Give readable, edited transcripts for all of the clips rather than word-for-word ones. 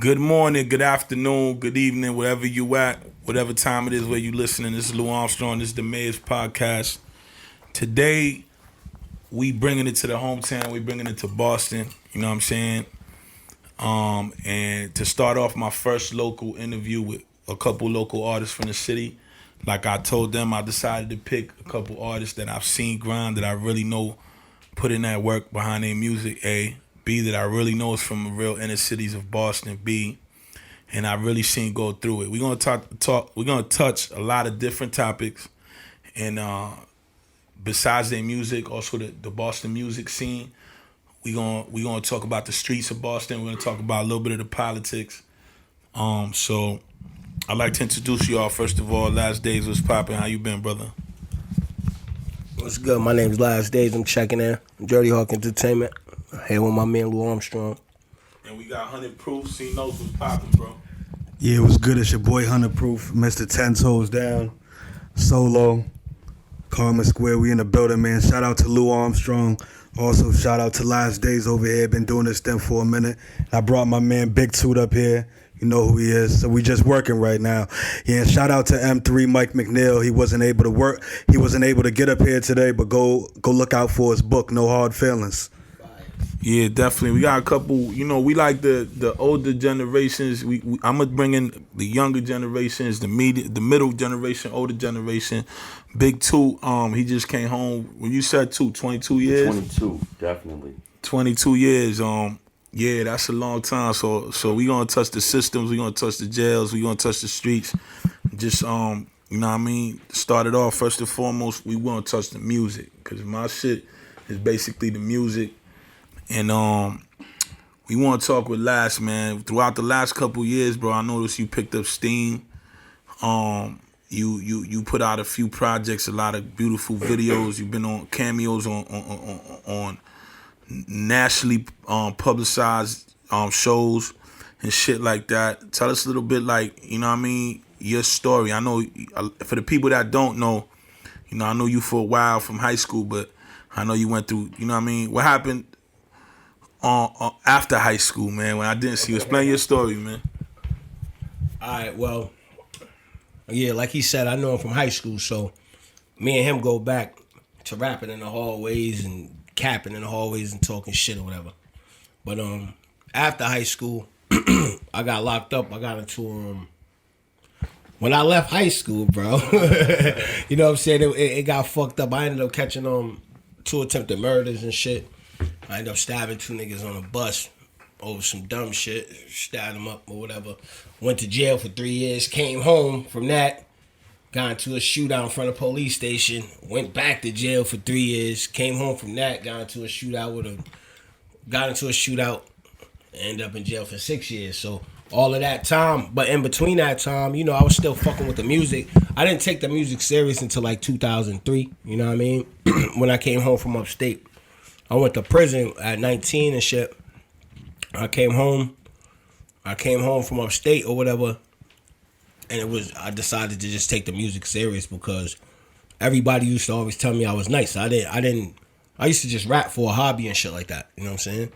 Good morning, good afternoon, good evening, wherever you at, whatever time it is where you listening. This is Lou Armstrong. This is the Mayor's Podcast. Today, we bringing it to the hometown. We bringing it to Boston. You know what I'm saying? And to start off my first local interview with a couple local artists from the city. Like I told them, I decided to pick a couple artists that I've seen grind, that I really know put in that work behind their music, A. B, that I really know is from the real inner cities of Boston, B, and I really seen go through it. We're gonna talk. We're gonna touch a lot of different topics, and besides their music, also the Boston music scene. We gonna talk about the streets of Boston. We're gonna talk about a little bit of the politics. So I'd like to introduce y'all. First of all, Last Days was popping. How you been, brother? What's good? My name's Last Days. I'm checking in. Dirty Hawk Entertainment. Here with my man Lou Armstrong. And we got 100 Proof. C Notes was popping, bro. Yeah, it was good. It's your boy 100 Proof, Mr. 10 Toes Down, Solo, Karma Square. We in the building, man. Shout out to Lou Armstrong. Also, shout out to Last Days over here. Been doing this thing for a minute. I brought my man Big Toot up here. You know who he is. So we just working right now. Yeah, and shout out to M3 Mike McNeil. He wasn't able to work. He wasn't able to get up here today, but go look out for his book, No Hard Feelings. Yeah, definitely. We got a couple. You know, we like the older generations. I'm gonna bring in the younger generations, the middle generation, older generation. Big Toot, he just came home. When you said 22 years. 22, definitely. 22 years. Yeah, that's a long time. So we gonna touch the systems. We gonna touch the jails. We gonna touch the streets. Just you know what I mean. Started off first and foremost. We gonna touch the music, because my shit is basically the music. And we want to talk with Last, man. Throughout the last couple years, bro, I noticed you picked up steam. You put out a few projects, a lot of beautiful videos. You've been on cameos on nationally publicized shows and shit like that. Tell us a little bit, like, you know what I mean, your story. I know for the people that don't know, you know, I know you for a while from high school, but I know you went through, you know what I mean, what happened after high school, man, when I didn't see you. Explain your story, man. All right, well, yeah, like he said, I know him from high school, so me and him go back to rapping in the hallways and capping in the hallways and talking shit or whatever. But after high school, I got locked up. I got into when I left high school, bro. You know what I'm saying? It got fucked up. I ended up catching 2 attempted murders and shit. I ended up stabbing 2 niggas on a bus over some dumb shit. Stabbed them up or whatever. Went to jail for 3 years. Came home from that. Got into a shootout in front of a police station. Went back to jail for 3 years. Came home from that. Got into a shootout. Ended up in jail for 6 years. So all of that time. But in between that time, you know, I was still fucking with the music. I didn't take the music serious until like 2003. You know what I mean? When I came home from upstate. I went to prison at 19 and shit. I came home from upstate or whatever, and I decided to just take the music serious because everybody used to always tell me I was nice. I used to just rap for a hobby and shit like that. You know what I'm saying?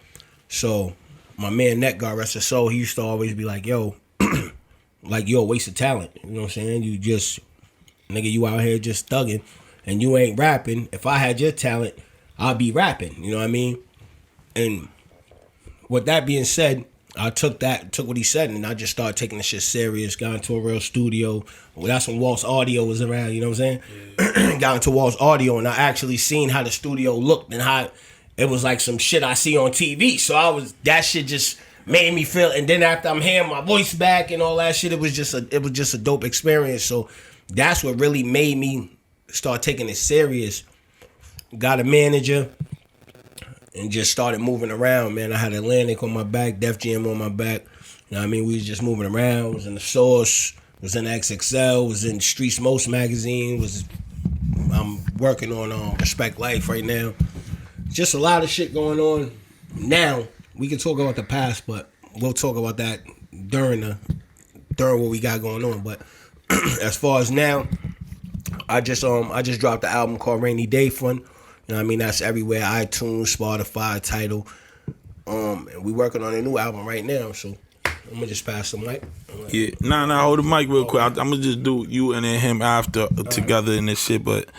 So my man Net, God rest his soul, he used to always be like, yo, like, you're a waste of talent. You know what I'm saying? You just, nigga, you out here just thugging and you ain't rapping. If I had your talent, I'll be rapping, you know what I mean? And with that being said, I took what he said, and I just started taking the shit serious. Got into a real studio. Well, that's when Walt's Audio was around, you know what I'm saying? Yeah. Got into Walt's Audio, and I actually seen how the studio looked and how it was like some shit I see on TV. So that shit just made me feel, and then after I'm hearing my voice back and all that shit, it was just a dope experience. So that's what really made me start taking it serious. Got a manager and just started moving around, man. I had Atlantic on my back, Def Jam on my back. You know what I mean? We was just moving around. Was in The Source, was in XXL, was in Streets Most magazine. I'm working on Respect Life right now. Just a lot of shit going on now. We can talk about the past, but we'll talk about that during what we got going on. But as far as now, I just dropped the album called Rainy Day Fun. You know what I mean? That's everywhere. iTunes, Spotify, Tidal. And we working on a new album right now. So I'm gonna just pass the mic. Yeah, hold the mic real quick. I'm gonna just do you and then him after together and this shit. But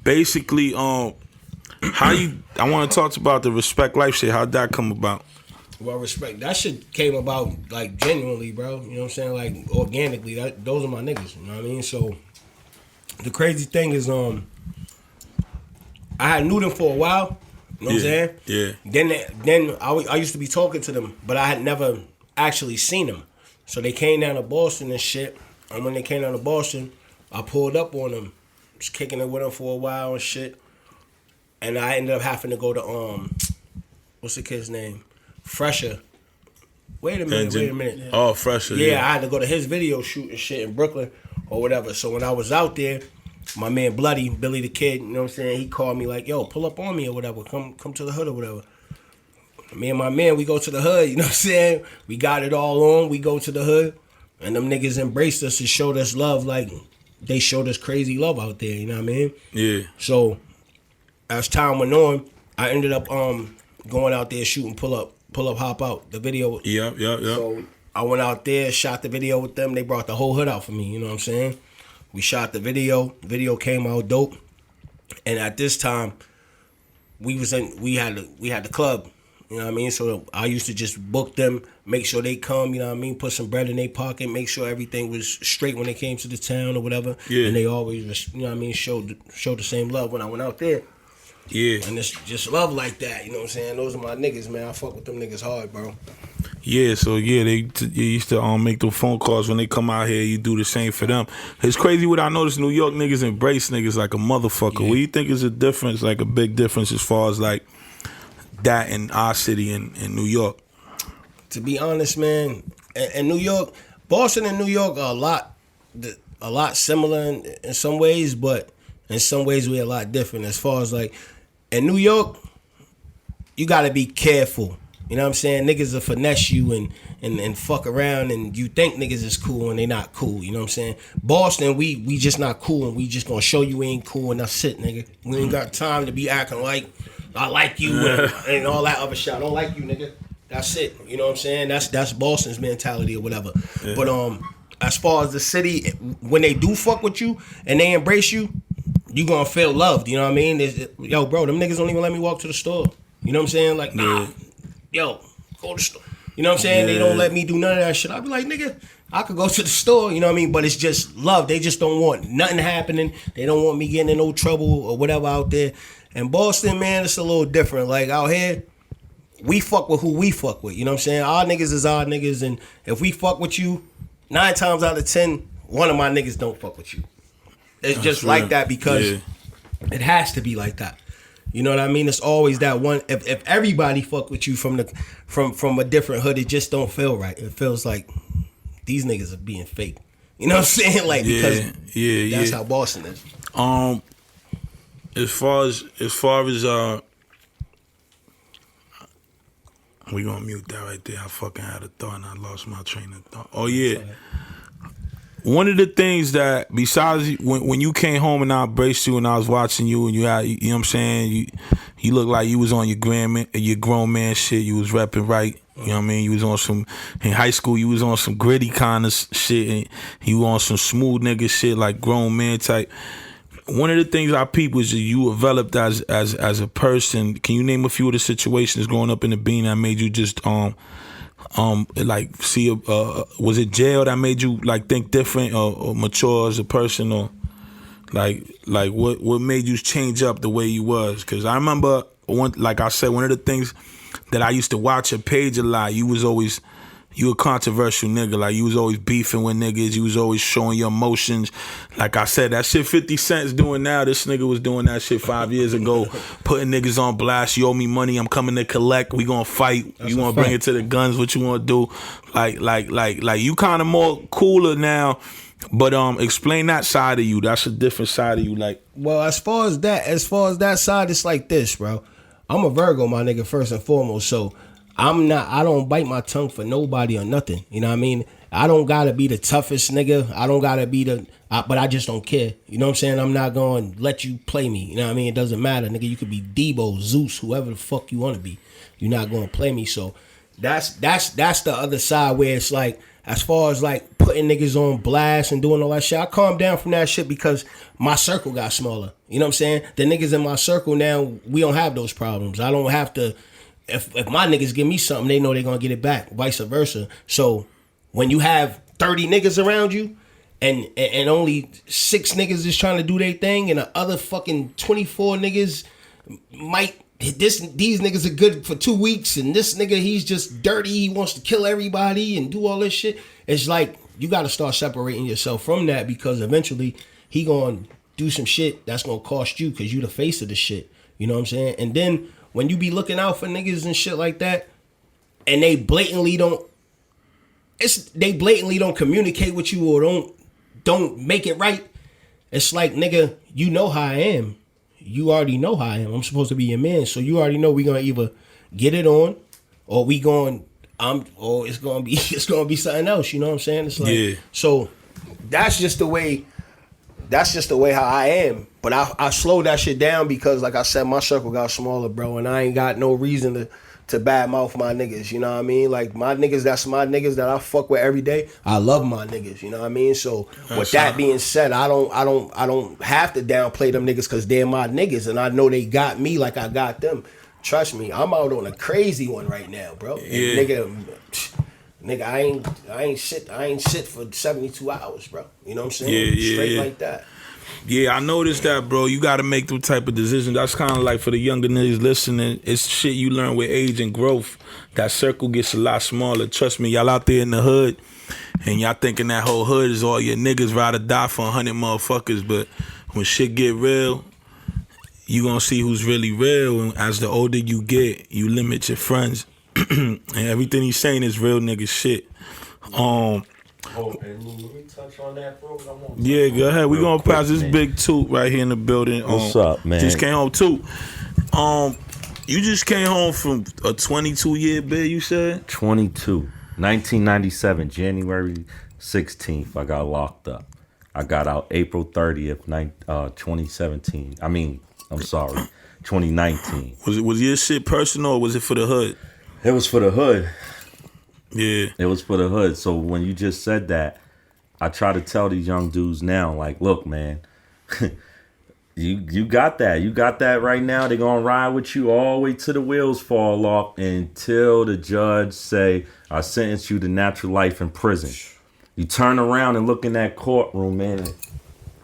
basically, I want to talk about the respect life shit. How'd that come about? Well, respect. That shit came about like genuinely, bro. You know what I'm saying? Like organically. Those are my niggas. You know what I mean? So the crazy thing is, I had knew them for a while. You know what I'm saying? Yeah. Then I used to be talking to them, but I had never actually seen them. So they came down to Boston and shit. And when they came down to Boston, I pulled up on them, just kicking it with them for a while and shit. And I ended up having to go to what's the kid's name? Fresher. Wait a minute. Yeah. Oh, Fresher. Yeah, I had to go to his video shoot and shit in Brooklyn or whatever. So when I was out there, my man Bloody, Billy the Kid, you know what I'm saying? He called me like, yo, pull up on me or whatever. Come to the hood or whatever. Me and my man, we go to the hood, you know what I'm saying? We got it all on. We go to the hood. And them niggas embraced us and showed us love like they showed us crazy love out there, you know what I mean? Yeah. So as time went on, I ended up going out there shooting pull up, hop out, the video. Yeah. So I went out there, shot the video with them. They brought the whole hood out for me, you know what I'm saying? We shot the video. The video came out dope. And at this time, we had the club, you know what I mean? So I used to just book them, make sure they come, you know what I mean? Put some bread in their pocket, make sure everything was straight when they came to the town or whatever. Yeah. And they always, you know what I mean, showed the same love when I went out there. Yeah. And it's just love like that, you know what I'm saying? Those are my niggas, man. I fuck with them niggas hard, bro. Yeah, so yeah, they used to make those phone calls when they come out here. You do the same for them. It's crazy what I noticed. New York niggas embrace niggas like a motherfucker. Yeah. What do you think is a difference, like a big difference as far as like that in our city in New York? To be honest, man, in New York, Boston and New York are a lot similar in some ways, but in some ways we're a lot different. As far as like in New York, you gotta be careful. You know what I'm saying? Niggas will finesse you and fuck around and you think niggas is cool and they not cool. You know what I'm saying? Boston, we just not cool and we just gonna show you we ain't cool and that's it, nigga. We ain't got time to be acting like I like you and all that other shit. I don't like you, nigga. That's it. You know what I'm saying? That's Boston's mentality or whatever. Yeah. But as far as the city, when they do fuck with you and they embrace you, you gonna feel loved. You know what I mean? Yo, bro, them niggas don't even let me walk to the store. You know what I'm saying? Like, nah. Yo, go to the store. You know what I'm saying? Yeah. They don't let me do none of that shit. I be like, nigga, I could go to the store, you know what I mean? But it's just love. They just don't want nothing happening. They don't want me getting in no trouble or whatever out there. And Boston, man, it's a little different. Like out here, we fuck with who we fuck with. You know what I'm saying? Our niggas is our niggas. And if we fuck with you, 9 times out of 10, one of my niggas don't fuck with you. It's that's just right. Like that because it has to be like that. You know what I mean? It's always that one. If everybody fuck with you from a different hood, it just don't feel right. It feels like these niggas are being fake. You know what I'm saying? Like because that's how Boston is. As far as we gonna mute that right there. I fucking had a thought and I lost my train of thought. Oh yeah. One of the things that, besides when you came home and I embraced you and I was watching you and you had, you know what I'm saying, you looked like you was on your grown man shit. You was repping right. You know what I mean? You was on some, in high school, you was on some gritty kind of shit and you on some smooth nigga shit like grown man type. One of the things I peeped was that you developed as a person. Can you name a few of the situations growing up in the bean that made you just like see was it jail that made you like think different or mature as a person, or like what made you change up the way you was? Because I remember like I said, one of the things that I used to watch your page a lot, you a controversial nigga. Like, you was always beefing with niggas. You was always showing your emotions. Like I said, that shit 50 Cent's doing now, this nigga was doing that shit 5 years ago. Putting niggas on blast. You owe me money, I'm coming to collect. We gonna fight. That's you gonna bring it to the guns. What you wanna do? Like you kind of more cooler now. But explain that side of you. That's a different side of you. Like, well, as far as that side, it's like this, bro. I'm a Virgo, my nigga, first and foremost. So I don't bite my tongue for nobody or nothing. You know what I mean? I don't gotta be the toughest nigga. I don't gotta be but I just don't care. You know what I'm saying? I'm not gonna let you play me. You know what I mean? It doesn't matter, nigga. You could be Debo, Zeus, whoever the fuck you wanna be. You're not gonna play me. So That's the other side where it's like, as far as like putting niggas on blast and doing all that shit, I calmed down from that shit because my circle got smaller. You know what I'm saying? The niggas in my circle now, we don't have those problems. I don't have to, if my niggas give me something, they know they're gonna get it back, vice versa. So when you have 30 niggas around you and only 6 niggas is trying to do their thing and the other fucking 24 niggas might, these niggas are good for 2 weeks and this nigga, he's just dirty, he wants to kill everybody and do all this shit. It's like you got to start separating yourself from that, because eventually he gonna do some shit that's gonna cost you because you the face of the shit. You know what I'm saying? And then when you be looking out for niggas and shit like that and they blatantly don't communicate with you or don't make it right, it's like, nigga, you know how I am. You already know how I am. I'm supposed to be your man, so you already know we gonna either get it on, or or it's gonna be something else. You know what I'm saying? It's like, yeah. So that's just the way how I am. But I slowed that shit down because, like I said, my circle got smaller, bro, and I ain't got no reason to badmouth my niggas. You know what I mean? Like my niggas, that's my niggas that I fuck with every day. I love my niggas. You know what I mean? So with that being said, I don't have to downplay them niggas because they're my niggas, and I know they got me like I got them. Trust me, I'm out on a crazy one right now, bro. Yeah. And nigga, I ain't shit for 72 hours, bro. You know what I'm saying? Yeah, Straight like that. Yeah, I noticed that, bro. You got to make them type of decisions. That's kind of like for the younger niggas listening. It's shit you learn with age and growth. That circle gets a lot smaller. Trust me, y'all out there in the hood, and y'all thinking that whole hood is all your niggas ride or die for 100 motherfuckers. But when shit get real, you gonna see who's really real. And as the older you get, you limit your friends. And everything he's saying is real nigga shit. And let me touch on that, bro. Yeah, go ahead. We gonna pass this big Toot right here in the building. What's up, man? Just came home, Toot. You just came home from a 22-year bid, you said? 22. 1997, January 16th, I got locked up. I got out April 30th, 2017. I'm sorry, 2019. Was your shit personal or was it for the hood? It was for the hood. Yeah. It was for the hood. So when you just said that, I try to tell these young dudes now, like, look, man, you got that. You got that right now. They're going to ride with you all the way till the wheels fall off until the judge say, I sentence you to natural life in prison. You turn around and look in that courtroom, man,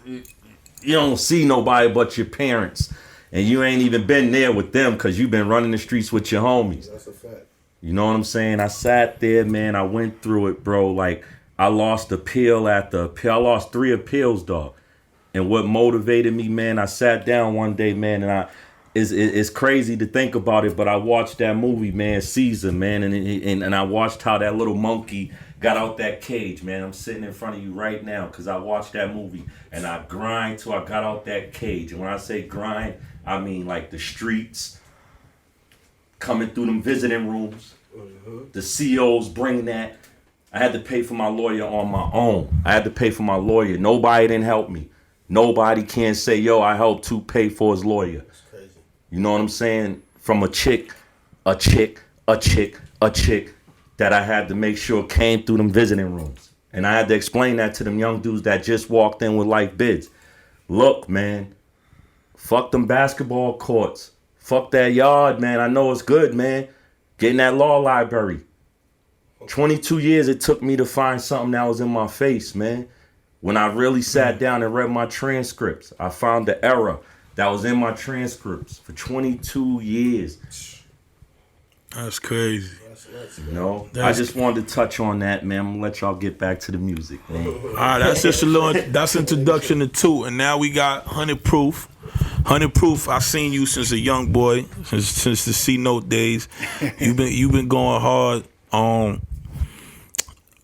you don't see nobody but your parents. And you ain't even been there with them because you've been running the streets with your homies. That's a fact. You know what I'm saying? I sat there, man. I went through it, bro. Like, I lost appeal after appeal. I lost 3 appeals, dog. And what motivated me, man, I sat down one day, man, and it's crazy to think about it, but I watched that movie, man, Caesar, man, and I watched how that little monkey got out that cage, man. I'm sitting in front of you right now because I watched that movie, and I grind till I got out that cage. And when I say grind, I mean like the streets, coming through them visiting rooms, the COs bringing that. I had to pay for my lawyer on my own. I had to pay for my lawyer. Nobody didn't help me. Nobody can say, yo, I helped to pay for his lawyer. That's crazy. You know what I'm saying? From a chick that I had to make sure came through them visiting rooms. And I had to explain that to them young dudes that just walked in with life bids. Look, man, fuck them basketball courts. Fuck that yard, man. I know it's good, man. Get in that law library. 22 years it took me to find something that was in my face, man. When I really sat down and read my transcripts, I found the error that was in my transcripts for 22 years. That's crazy. You know, I just wanted to touch on that, man. I'm gonna let y'all get back to the music, man. All right, that's just a little. That's introduction to Toot, and now we got 100 Proof. 100 Proof. I seen you since a young boy, since the C Note days. You've been going hard.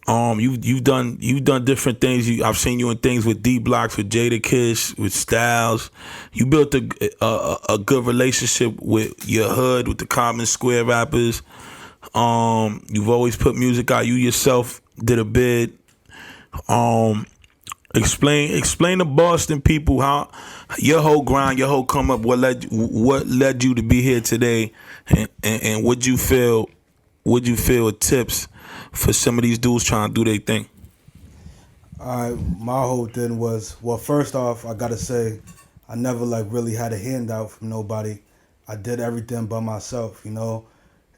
You've done different things. I've seen you in things with D Blocks, with Jadakiss, with Styles. You built a good relationship with your hood, with the Common Square rappers. You've always put music out. You yourself did a bid. Explain to Boston people how your whole grind, your whole come up, what led you to be here today, and what you feel would you feel are tips for some of these dudes trying to do their thing? My whole thing was, well, first off, I gotta say, I never like really had a handout from nobody. I did everything by myself, you know.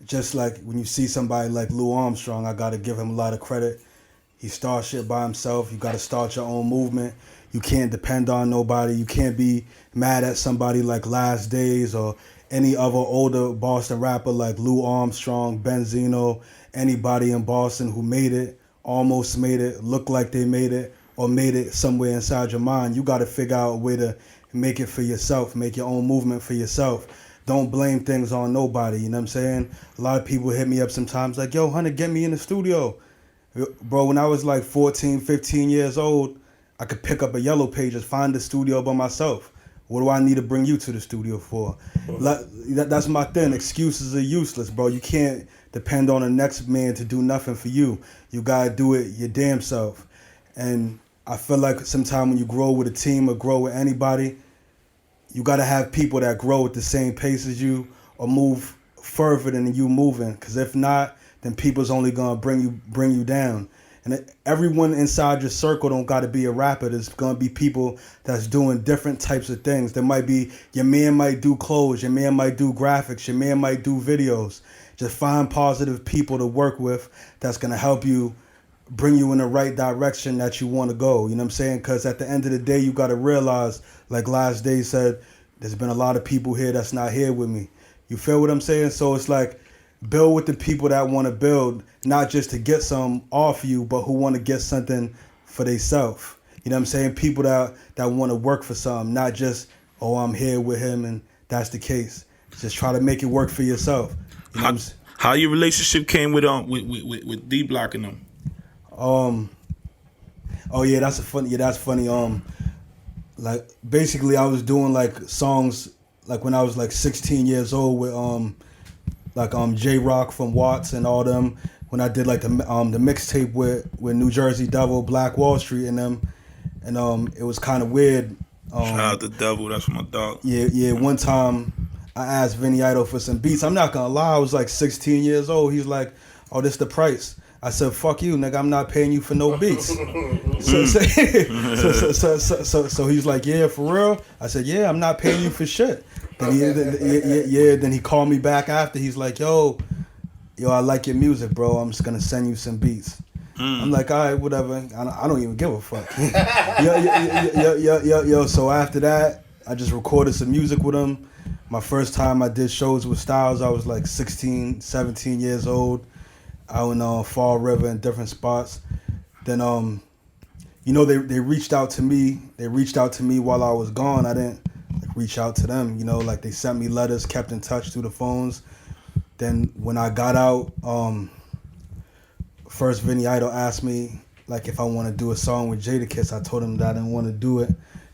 Just like when you see somebody like Lou Armstrong, I gotta give him a lot of credit. He starts shit by himself. You gotta start your own movement. You can't depend on nobody. You can't be mad at somebody like Last Days or any other older Boston rapper like Lou Armstrong, Benzino, anybody in Boston who made it, almost made it, looked like they made it, or made it somewhere inside your mind. You gotta figure out a way to make it for yourself, make your own movement for yourself. Don't blame things on nobody, you know what I'm saying? A lot of people hit me up sometimes like, yo, Hunter, get me in the studio. Bro, when I was like 14, 15 years old, I could pick up a yellow page and find the studio by myself. What do I need to bring you to the studio for? That's my thing. Excuses are useless, bro. You can't depend on the next man to do nothing for you. You gotta do it your damn self. And I feel like sometimes when you grow with a team or grow with anybody, you gotta have people that grow at the same pace as you or move further than you moving. Because if not, then people's only gonna bring you down. And everyone inside your circle don't got to be a rapper. There's going to be people that's doing different types of things. There might be, your man might do clothes, your man might do graphics, your man might do videos. Just find positive people to work with that's going to help you bring you in the right direction that you want to go. You know what I'm saying? Because at the end of the day, you got to realize, like Last Day said, there's been a lot of people here that's not here with me. You feel what I'm saying? So it's like, build with the people that want to build, not just to get some off you, but who want to get something for themselves. You know what I'm saying? People that want to work for something, not just, oh, I'm here with him and that's the case. Just try to make it work for yourself. You know how your relationship came with D Block and them? Oh yeah, that's funny. Like basically I was doing like songs like when I was like 16 years old with J-Rock from Watts and all them, when I did like the mixtape with New Jersey Devil, Black Wall Street and them, and it was kind of weird. Shout out to Devil, that's my dog. Yeah. One time I asked Vinny Idol for some beats. I'm not gonna lie, I was like 16 years old. He's like, "Oh, this the price." I said, "Fuck you, nigga. I'm not paying you for no beats." So he's like, "Yeah, for real?" I said, "Yeah, I'm not paying you for shit." Then he called me back after. He's like, yo, I like your music, bro. I'm just gonna send you some beats. I'm like, all right, whatever. I don't even give a fuck. Yo. So after that, I just recorded some music with him. My first time I did shows with Styles, I was like 16, 17 years old. Out in Fall River in different spots. Then they reached out to me. They reached out to me while I was gone. I didn't reach out to them, like they sent me letters, kept in touch through the phones. Then when I got out, first Vinny Idol asked me like if I want to do a song with Jadakiss. I told him that I didn't want to do it.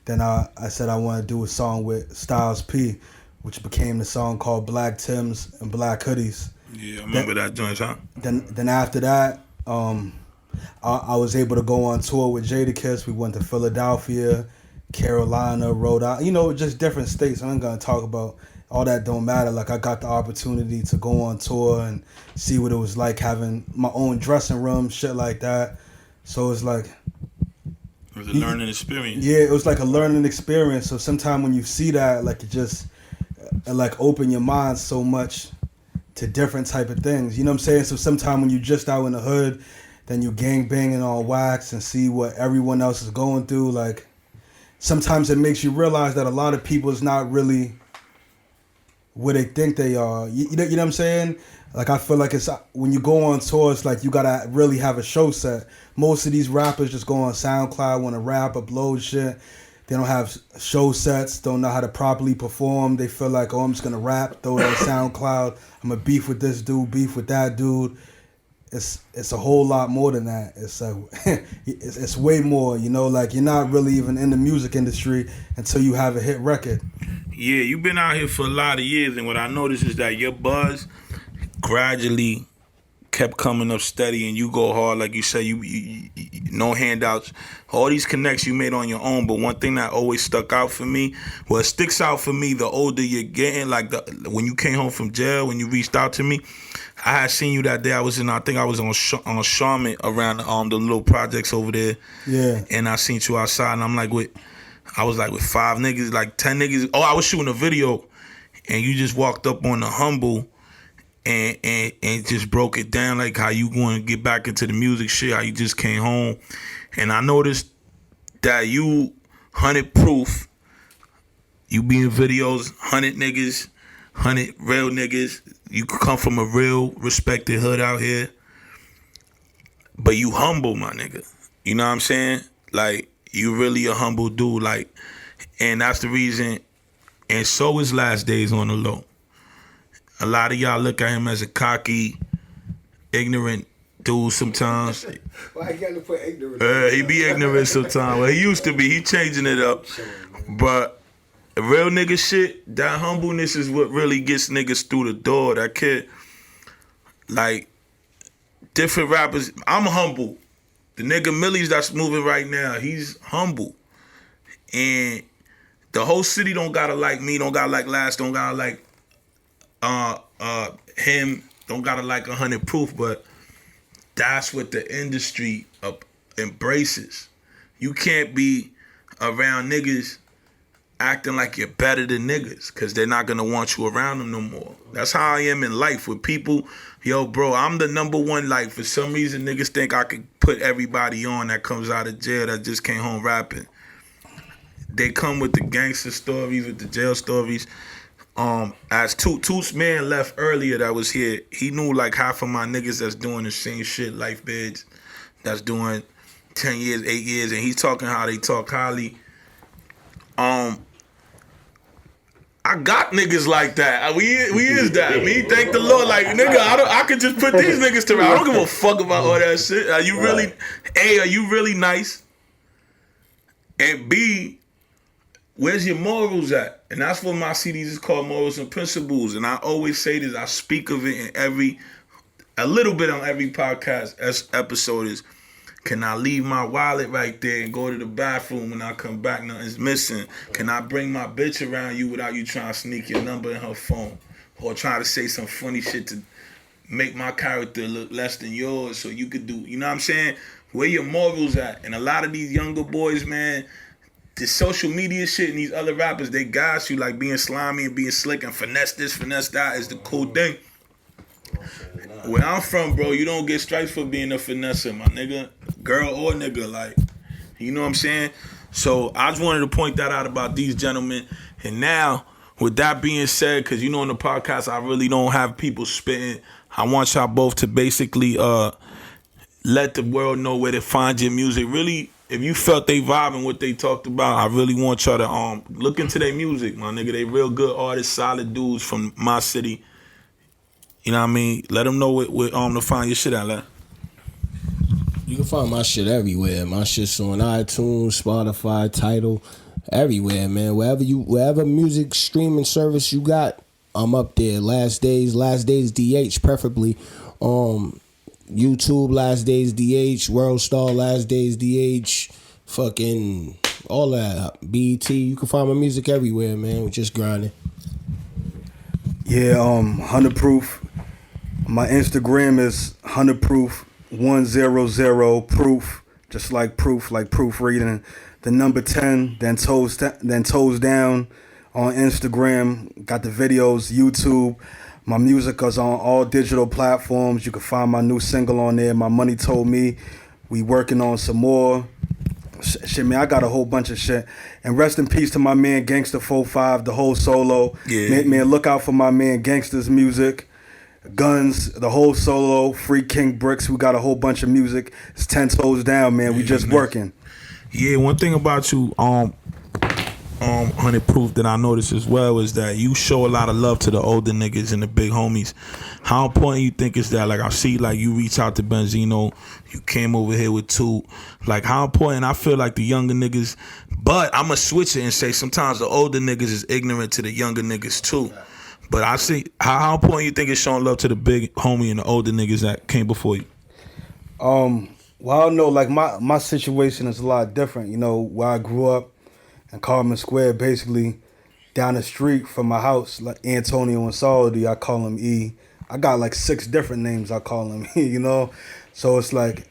Then I said I want to do a song with Styles P, which became the song called Black Tims and Black Hoodies. Yeah, I remember that joint, huh? Then after that, I was able to go on tour with Jadakiss. We went to Philadelphia, Carolina, Rhode Island, just different states. I ain't gonna talk about all that, don't matter. Like I got the opportunity to go on tour and see what it was like having my own dressing room, shit like that. So it's like, it was a learning experience. Yeah, it was like a learning experience. So sometimes when you see that, like it just like open your mind so much to different type of things. You know what I'm saying? So sometimes when you just out in the hood, then you gang banging on wax and see what everyone else is going through, like sometimes it makes you realize that a lot of people is not really where they think they are. You know what I'm saying? Like I feel like it's when you go on tour, it's like you gotta really have a show set. Most of these rappers just go on SoundCloud, want to rap, upload shit. They don't have show sets, don't know how to properly perform. They feel like, oh, I'm just gonna rap, throw it on SoundCloud. I'm gonna beef with this dude, beef with that dude. It's a whole lot more than that. It's way more, like you're not really even in the music industry until you have a hit record. Yeah, you've been out here for a lot of years, and what I noticed is that your buzz gradually kept coming up steady, and you go hard, like you said, you no handouts. All these connects you made on your own. But one thing that always stuck out for me, well, it sticks out for me the older you're getting. Like when you came home from jail, when you reached out to me, I had seen you that day. I think I was on Charlotte around the little projects over there. Yeah. And I seen you outside, and I was with 5 niggas, like 10 niggas. Oh, I was shooting a video, and you just walked up on the Humble and just broke it down, like how you going to get back into the music shit, how you just came home. And I noticed that you 100 proof, you be in videos, 100 niggas, 100 real niggas. You come from a real respected hood out here, but you humble, my nigga. You know what I'm saying? Like, you really a humble dude, like, and that's the reason. And so is Last Days on the low. A lot of y'all look at him as a cocky, ignorant dude sometimes. Why you gotta put ignorant? He be ignorant sometimes. Well, he used to be. He changing it up. But real nigga shit, that humbleness is what really gets niggas through the door. That kid, like, different rappers. I'm humble. The nigga Millie's that's moving right now, he's humble. And the whole city don't gotta like me, don't gotta like Last, don't gotta like him, don't gotta like 100 proof, but that's what the industry embraces. You can't be around niggas acting like you're better than niggas, because they're not gonna want you around them no more. That's how I am in life with people. Yo, bro, I'm the number one. Like, for some reason, niggas think I could put everybody on that comes out of jail that just came home rapping. They come with the gangster stories, with the jail stories. As Toot's man left earlier that was here, he knew like half of my niggas that's doing the same shit, life beds, that's doing 10 years, 8 years, and he's talking how they talk highly. I got niggas like that. We is that. Me, thank the Lord. Like, nigga, I could just put these niggas to rap. I don't give a fuck about all that shit. Are you really, A, are you really nice? And B, where's your morals at? And that's what my CDs is called, Morals and Principles. And I always say this, I speak of it in a little bit on every podcast episode is, can I leave my wallet right there and go to the bathroom when I come back, nothing's missing? Can I bring my bitch around you without you trying to sneak your number in her phone? Or try to say some funny shit to make my character look less than yours so you could do, you know what I'm saying? Where your morals at? And a lot of these younger boys, man, the social media shit and these other rappers, they gas you like being slimy and being slick and finesse this, finesse that is the cool thing. Where I'm from, bro, you don't get stripes for being a finesser, my nigga. Girl or nigga, like, you know what I'm saying? So I just wanted to point that out about these gentlemen. And now, with that being said, because you know in the podcast, I really don't have people spitting. I want y'all both to basically let the world know where to find your music. Really, if you felt they vibing what they talked about, I really want y'all to look into their music, my nigga. They real good artists, solid dudes from my city. You know what I mean? Let them know where to find your shit at, lad. You can find my shit everywhere. My shit's on iTunes, Spotify, Tidal, everywhere, man. Wherever music streaming service you got, I'm up there. Last Days DH, preferably. YouTube, Last Days DH, World Star, Last Days DH, fucking all that. BET, you can find my music everywhere, man. We're just grinding. Yeah, 100 proof. My Instagram is 100 proof 100 proof, just like proofreading. The number 10, then toes down on Instagram. Got the videos, YouTube. My music is on all digital platforms. You can find my new single on there. My Money Told Me. We working on some more. Shit, man, I got a whole bunch of shit. And rest in peace to my man Gangsta 45, the whole solo. Yeah. Man, look out for my man Gangsta's music. Guns, the whole solo, Free King Bricks. We got a whole bunch of music. It's 10 toes down, man. We just working. Yeah, one thing about you, 100 proof that I noticed as well is that you show a lot of love to the older niggas and the big homies. How important you think is that? Like, I see, like, you reach out to Benzino, you came over here with Toot. Like, how important? I feel like the younger niggas, but I'm going to switch it and say sometimes the older niggas is ignorant to the younger niggas too. But I see how important you think it's showing love to the big homie and the older niggas that came before you. Well, I don't know, like my situation is a lot different. You know, where I grew up in Carmen Square, basically down the street from my house, like Antonio and Saldi, I call him E. I got like 6 different names I call him, you know? So it's like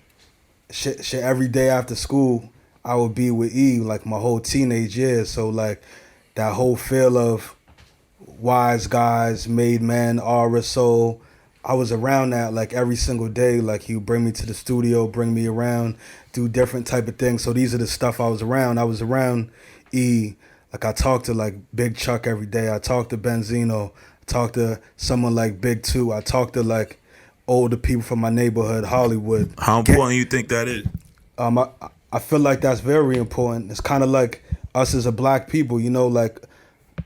shit every day after school, I would be with E like my whole teenage years. So like that whole feel of wise guys, made men, aura, soul, I was around that like every single day. Like he would bring me to the studio, bring me around, do different type of things. So these are the stuff I was around. I was around E. Like I talked to like Big Chuck every day. I talked to Benzino. I talked to someone like Big Toot. I talked to like older people from my neighborhood, Hollywood. How important you think that is? I feel like that's very important. It's kind of like us as a black people, you know, like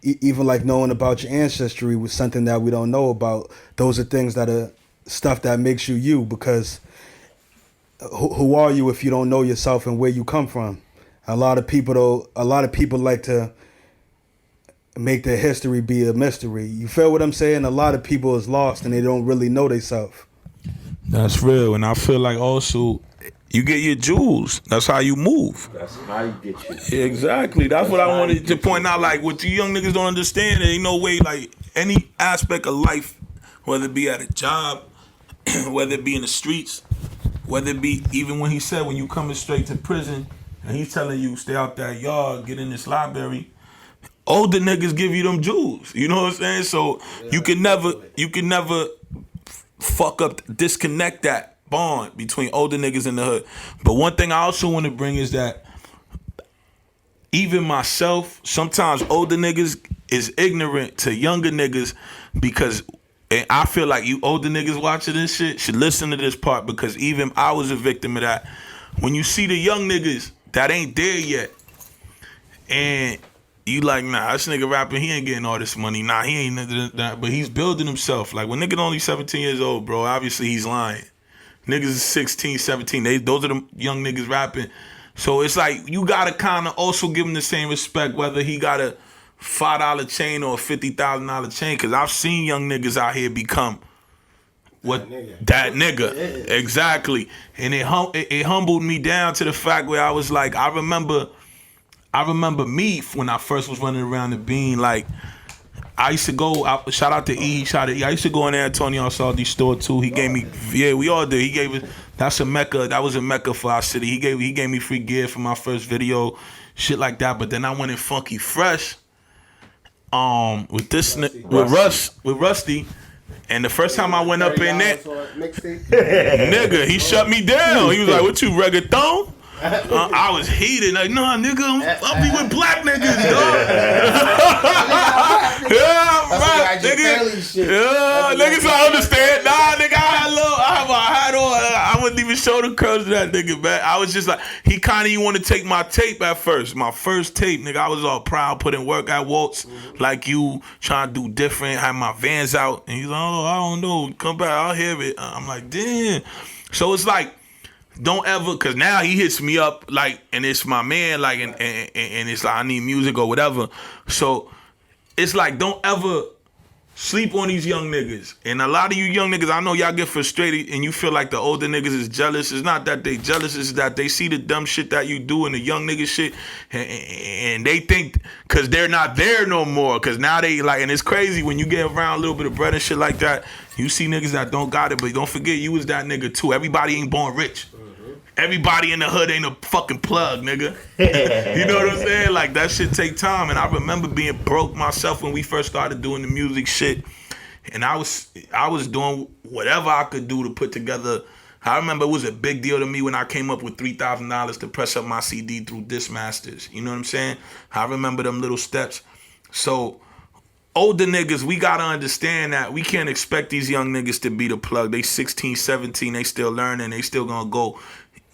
even like knowing about your ancestry was something that we don't know about. Those are things that are stuff that makes you you, because who are you if you don't know yourself and where you come from? A lot of people like to make their history be a mystery. You feel what I'm saying? A lot of people is lost and they don't really know themselves. That's real. And I feel like also you get your jewels. That's how you move. That's how you get you. Exactly. That's what I wanted to point out. Like, what you young niggas don't understand, there ain't no way, like, any aspect of life, whether it be at a job, whether it be in the streets, whether it be even when he said when you coming straight to prison and he's telling you stay out that yard, get in this library, older niggas give you them jewels. You know what I'm saying? So you can never fuck up, disconnect that bond between older niggas in the hood. But one thing I also want to bring is that even myself, sometimes older niggas is ignorant to younger niggas, because, and I feel like you older niggas watching this shit should listen to this part, because even I was a victim of that. When you see the young niggas that ain't there yet, and you like, nah, this nigga rapping, he ain't getting all this money. Nah, he ain't that, but he's building himself. Like, when nigga only 17 years old, bro, obviously he's lying. Niggas is 16, 17. Those are the young niggas rapping. So it's like you gotta kind of also give him the same respect, whether he got a $5 chain or a $50,000 chain. Cause I've seen young niggas out here become what that nigga. Exactly. And it humbled me down to the fact where I was like, I remember me when I first was running around the bean, like, I used to go out, shout out to E, I used to go in Antonio Saldi's store too. He gave me, yeah, we all did. He gave us, that's a mecca, that was a mecca for our city. He gave me free gear for my first video, shit like that. But then I went in Funky Fresh, with Rusty. And the first time I went up in there, nigga, he shut me down. He was like, "What you, reggaeton?" I was heated, like, nah, nigga, I'll be with black niggas, dog. Yeah, right, nigga. Yeah, niggas don't understand. Nah, nigga, I have a hat on. I wouldn't even show the curls to that nigga, man. I was just like, he kind of didn't want to take my tape at first. My first tape, nigga, I was all proud, put in work at Waltz, like you, trying to do different, had my Vans out. And he's like, oh, I don't know, come back, I'll hear it. I'm like, damn. So it's like, don't ever, cause now he hits me up like, and it's my man, like, and it's like I need music or whatever. So it's like, don't ever sleep on these young niggas. And a lot of you young niggas, I know y'all get frustrated and you feel like the older niggas is jealous. It's not that they jealous, it's that they see the dumb shit that you do and the young nigga shit, and they think cause they're not there no more. Cause now they like, and it's crazy when you get around a little bit of bread and shit like that. You see niggas that don't got it, but don't forget you was that nigga too. Everybody ain't born rich. Everybody in the hood ain't a fucking plug, nigga. You know what I'm saying? Like, that shit take time. And I remember being broke myself when we first started doing the music shit. And I was doing whatever I could do to put together. I remember it was a big deal to me when I came up with $3,000 to press up my CD through Discmasters. You know what I'm saying? I remember them little steps. So older niggas, we gotta understand that we can't expect these young niggas to be the plug. They 16, 17, they still learning, they still gonna go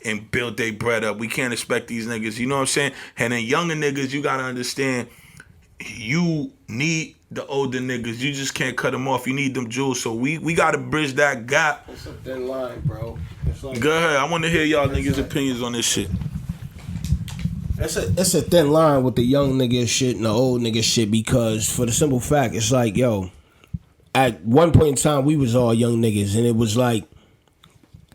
and build their bread up. We can't expect these niggas, you know what I'm saying? And then younger niggas, you gotta understand, you need the older niggas. You just can't cut them off. You need them jewels. So we gotta bridge that gap. It's a thin line, bro. Like, go ahead. I want to hear y'all niggas' opinions on this shit. It's a thin line with the young nigga shit and the old nigga shit, because for the simple fact, it's like, yo, at one point in time we was all young niggas, and it was like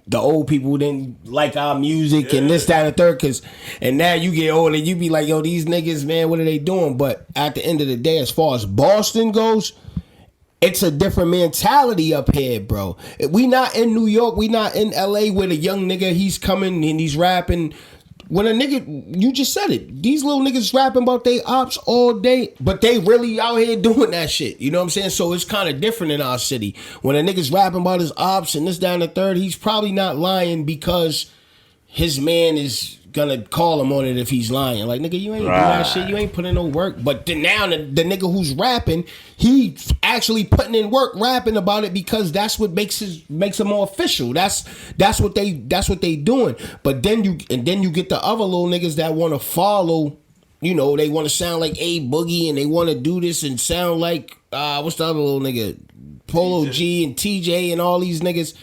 the old people didn't like our music and this, that, and the third. And now you get older, you be like, yo, these niggas, man, what are they doing? But at the end of the day, as far as Boston goes, it's a different mentality up here, bro. We not in New York, we not in LA where the young nigga, he's coming and he's rapping. When a nigga, you just said it, these little niggas rapping about they ops all day, but they really out here doing that shit. You know what I'm saying? So it's kind of different in our city. When a nigga's rapping about his ops and this, down the third, he's probably not lying because his man is gonna call him on it if he's lying. Like, nigga, you ain't doing that shit. You ain't putting in no work. But then now the nigga who's rapping, he actually putting in work, rapping about it because that's what makes him more official. That's what they doing. But then you get the other little niggas that want to follow. You know, they want to sound like A Boogie and they want to do this and sound like what's the other little nigga, Polo G and TJ and all these niggas,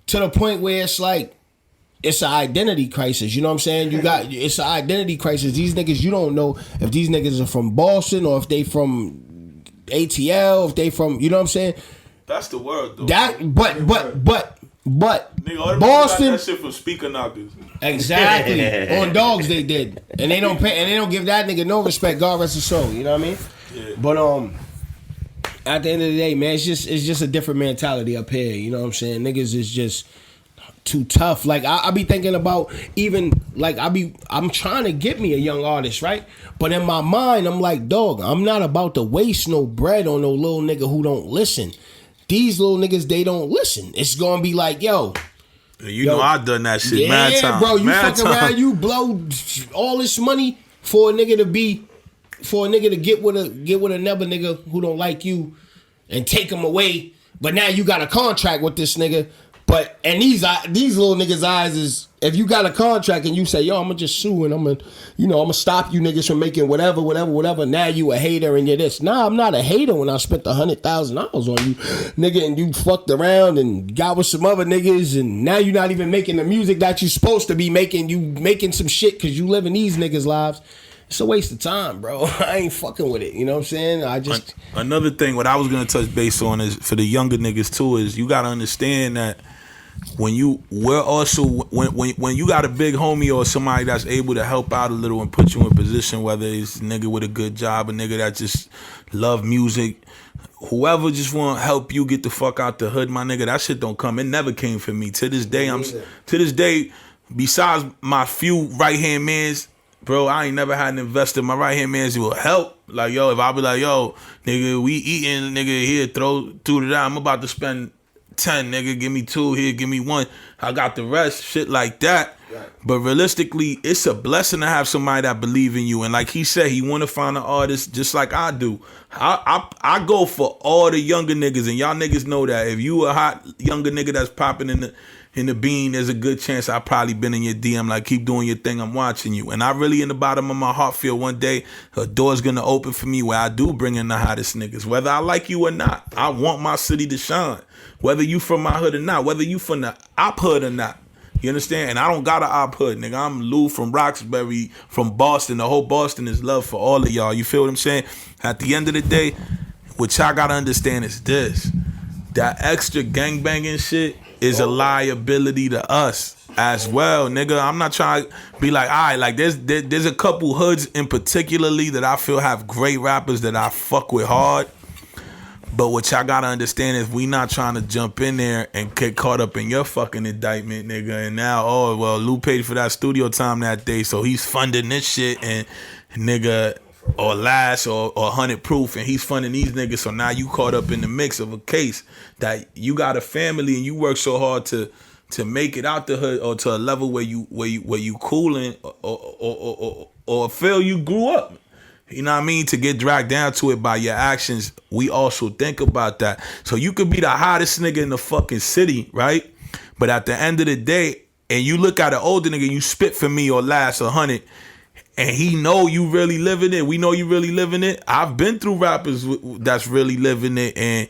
to the point where it's like, it's an identity crisis. You know what I'm saying? It's an identity crisis. These niggas, you don't know if these niggas are from Boston or if they from ATL, if they from, you know what I'm saying? That's the word, though. But nigga, all Boston got that shit from speaker knockers. Exactly. On dogs they did. And they don't pay, and they don't give that nigga no respect. God rest his soul. You know what I mean? Yeah. But at the end of the day, man, it's just a different mentality up here. You know what I'm saying? Niggas is just too tough. Like I be thinking about, even like I'm trying to get me a young artist, right? But in my mind, I'm like, dog, I'm not about to waste no bread on no little nigga who don't listen. These little niggas, they don't listen. It's gonna be like, yo, know I done that shit. Mad time, bro. You mad fuck time. around, you blow all this money for a nigga to get with another nigga who don't like you and take him away. But now you got a contract with this nigga. But and these little niggas' eyes is, if you got a contract and you say, yo, I'm gonna just sue and I'm gonna stop you niggas from making whatever. Now you a hater and you're this. Nah, I'm not a hater when I spent $100,000 on you, nigga, and you fucked around and got with some other niggas and now you're not even making the music that you supposed to be making. You making some shit because you living these niggas' lives. It's a waste of time, bro. I ain't fucking with it. You know what I'm saying? Another thing, what I was gonna touch base on is for the younger niggas too, is you gotta understand that when you got a big homie or somebody that's able to help out a little and put you in position, whether it's a nigga with a good job, a nigga that just love music, whoever just want to help you get the fuck out the hood, my nigga, that shit don't come. It never came for me. To this day, besides my few right hand mans, bro, I ain't never had an investor. My right hand mans will help. Like, yo, if I be like, yo, nigga, we eating, nigga, here, throw it out. I'm about to spend 10, nigga, give me 2 here, give me 1. I got the rest, shit like that. Right. But realistically, it's a blessing to have somebody that believe in you. And like he said, he want to find an artist just like I do. I go for all the younger niggas, and y'all niggas know that. If you a hot younger nigga that's popping in the bean, there's a good chance I probably been in your DM. Like, keep doing your thing, I'm watching you. And I really, in the bottom of my heart, feel one day a door's gonna open for me where I do bring in the hottest niggas. Whether I like you or not, I want my city to shine. Whether you from my hood or not, whether you from the op hood or not. You understand? And I don't got an op hood, nigga. I'm Lou from Roxbury, from Boston. The whole Boston is love for all of y'all. You feel what I'm saying? At the end of the day, what y'all gotta understand is this. That extra gangbanging shit is a liability to us as well, nigga. I'm not trying to be like, all right, like there's a couple hoods in particularly that I feel have great rappers that I fuck with hard. But what y'all gotta understand is we not trying to jump in there and get caught up in your fucking indictment, nigga. And now, oh, well, Lou paid for that studio time that day, so he's funding this shit, and nigga, or Lash or 100 Proof, and he's funding these niggas. So now you caught up in the mix of a case that you got a family and you work so hard to make it out the hood or to a level where you cooling or feel you grew up. You know what I mean? To get dragged down to it by your actions, we also think about that. So you could be the hottest nigga in the fucking city, right? But at the end of the day, and you look at an older nigga, you spit for me or Last 100, and he know you really living it. We know you really living it. I've been through rappers that's really living it, and